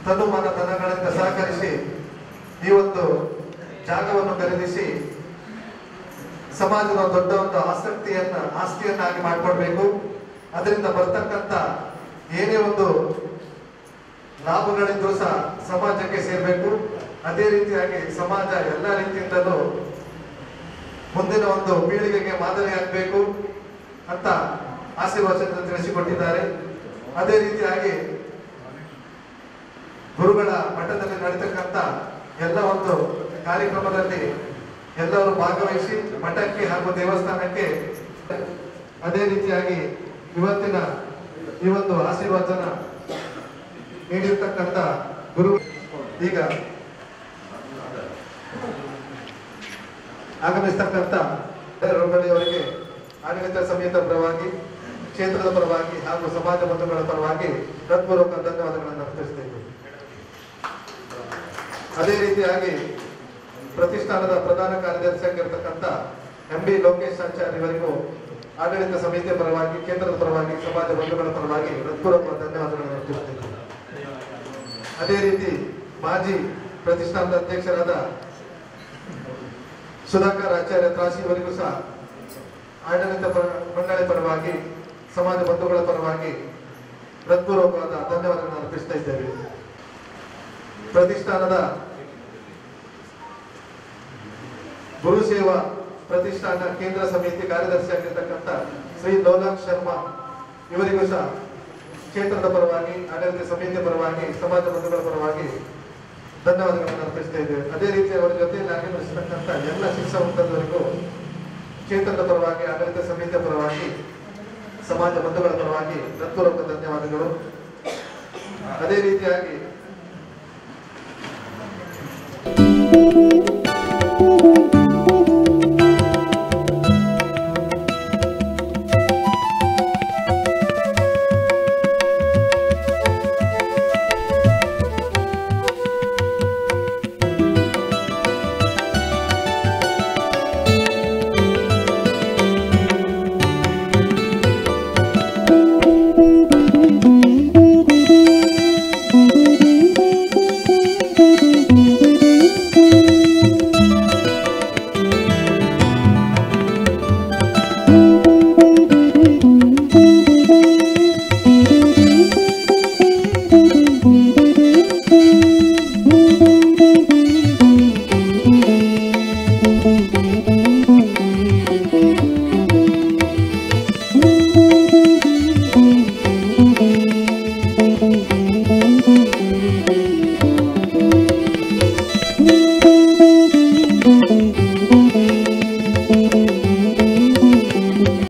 ತನುಮನ ಧನಗಳಿಂದ ಸಹಕರಿಸಿ ಈ ಒಂದು ಜಾಗವನ್ನು ಖರೀದಿಸಿ ಸಮಾಜದ ದೊಡ್ಡ ಒಂದು ಆಸ್ತಿಯನ್ನಾಗಿ ಮಾಡಿಕೊಡ್ಬೇಕು. ಅದರಿಂದ ಬರ್ತಕ್ಕಂಥ ಏನೇ ಒಂದು ಲಾಭಗಳಿದ್ರೂ ಸಹ ಸಮಾಜಕ್ಕೆ ಸೇರಬೇಕು. ಅದೇ ರೀತಿಯಾಗಿ ಸಮಾಜ ಎಲ್ಲ ರೀತಿಯಿಂದಲೂ ಮುಂದಿನ ಒಂದು ಪೀಳಿಗೆಗೆ ಮಾದರಿಯಾಗಬೇಕು ಅಂತ ಆಶೀರ್ವಚನ ತಿಳಿಸಿಕೊಟ್ಟಿದ್ದಾರೆ. ಅದೇ ರೀತಿಯಾಗಿ ಗುರುಗಳ ಮಠದಲ್ಲಿ ನಡೀತಕ್ಕಂಥ ಎಲ್ಲ ಒಂದು ಕಾರ್ಯಕ್ರಮದಲ್ಲಿ ಎಲ್ಲರೂ ಭಾಗವಹಿಸಿ ಮಠಕ್ಕೆ ಹಾಗೂ ದೇವಸ್ಥಾನಕ್ಕೆ ಅದೇ ರೀತಿಯಾಗಿ ಇವತ್ತಿನ ಈ ಒಂದು ಆಶೀರ್ವಚನ ನೀಡಿರ್ತಕ್ಕಂಥ ಗುರು ಈಗ ಆಗಮಿಸ್ತಕ್ಕಂಥ ರೋಗಡಿಯವರಿಗೆ ಆಡಳಿತ ಸಮಿತಿಯ ಪರವಾಗಿ, ಕ್ಷೇತ್ರದ ಪರವಾಗಿ ಹಾಗೂ ಸಮಾಜ ಬಂಧುಗಳ ಪರವಾಗಿ ಹೃತ್ಪೂರ್ವಕ ಧನ್ಯವಾದಗಳನ್ನು ಅರ್ಪಿಸುತ್ತೇವೆ. ಅದೇ ರೀತಿಯಾಗಿ ಪ್ರತಿಷ್ಠಾನದ ಪ್ರಧಾನ ಕಾರ್ಯದರ್ಶಿಯಾಗಿರ್ತಕ್ಕಂಥ MB ಲೋಕೇಶ್ ಆಚಾರ್ಯ ಇವರಿಗೂ ಆಡಳಿತ ಸಮಿತಿಯ ಪರವಾಗಿ, ಕೇಂದ್ರದ ಪರವಾಗಿ, ಸಮಾಜ ಬಂಧುಗಳ ಪರವಾಗಿ ಹೃತ್ಪೂರ್ವಕ ಧನ್ಯವಾದಗಳನ್ನು ಅರ್ಪಿಸುತ್ತೇವೆ. ಅದೇ ರೀತಿ ಮಾಜಿ ಪ್ರತಿಷ್ಠಾನದ ಅಧ್ಯಕ್ಷರಾದ ಸುಧಾಕರ್ ಆಚಾರ್ಯ ತ್ರಾಸಿ ಇವರಿಗೂ ಸಹ ಆಡಳಿತ ಮಂಡಳಿ ಪರವಾಗಿ ಸಮಾಜ ಬಂಧುಗಳ ಪರವಾಗಿ ಹೃತ್ಪೂರ್ವಕವಾದ ಧನ್ಯವಾದಗಳನ್ನು ಅರ್ಪಿಸ್ತಾ ಇದ್ದೇವೆ. ಪ್ರತಿಷ್ಠಾನದ ಗುರುಸೇವಾ ಪ್ರತಿಷ್ಠಾನ ಕೇಂದ್ರ ಸಮಿತಿ ಕಾರ್ಯದರ್ಶಿಯಾಗಿರ್ತಕ್ಕಂಥ ಶ್ರೀ ಲೋಲಾಕ್ ಶರ್ಮಾ ಇವರಿಗೂ ಸಹ ಕ್ಷೇತ್ರದ ಪರವಾಗಿ ಆಡಳಿತ ಸಮಿತಿಯ ಪರವಾಗಿ ಸಮಾಜ ಬಂಧುಗಳ ಪರವಾಗಿ ಧನ್ಯವಾದಗಳನ್ನು ಅರ್ಪಿಸ್ತಾ ಇದ್ದೇವೆ. ಅದೇ ರೀತಿ ಅವರ ಜೊತೆಯಲ್ಲಿ ಆಗಮಿಸಿರ್ತಕ್ಕಂಥ ಎಲ್ಲ ಶಿಕ್ಷಣ ವೃಂದದವರಿಗೂ ಕ್ಷೇತ್ರದ ಪರವಾಗಿ ಆಡಳಿತ ಸಮಿತಿಯ ಪರವಾಗಿ ಸಮಾಜ ಬಂಧುಗಳ ಪರವಾಗಿ ಹೃತ್ಪೂರ್ವಕ ಧನ್ಯವಾದಗಳು. ಅದೇ ರೀತಿಯಾಗಿ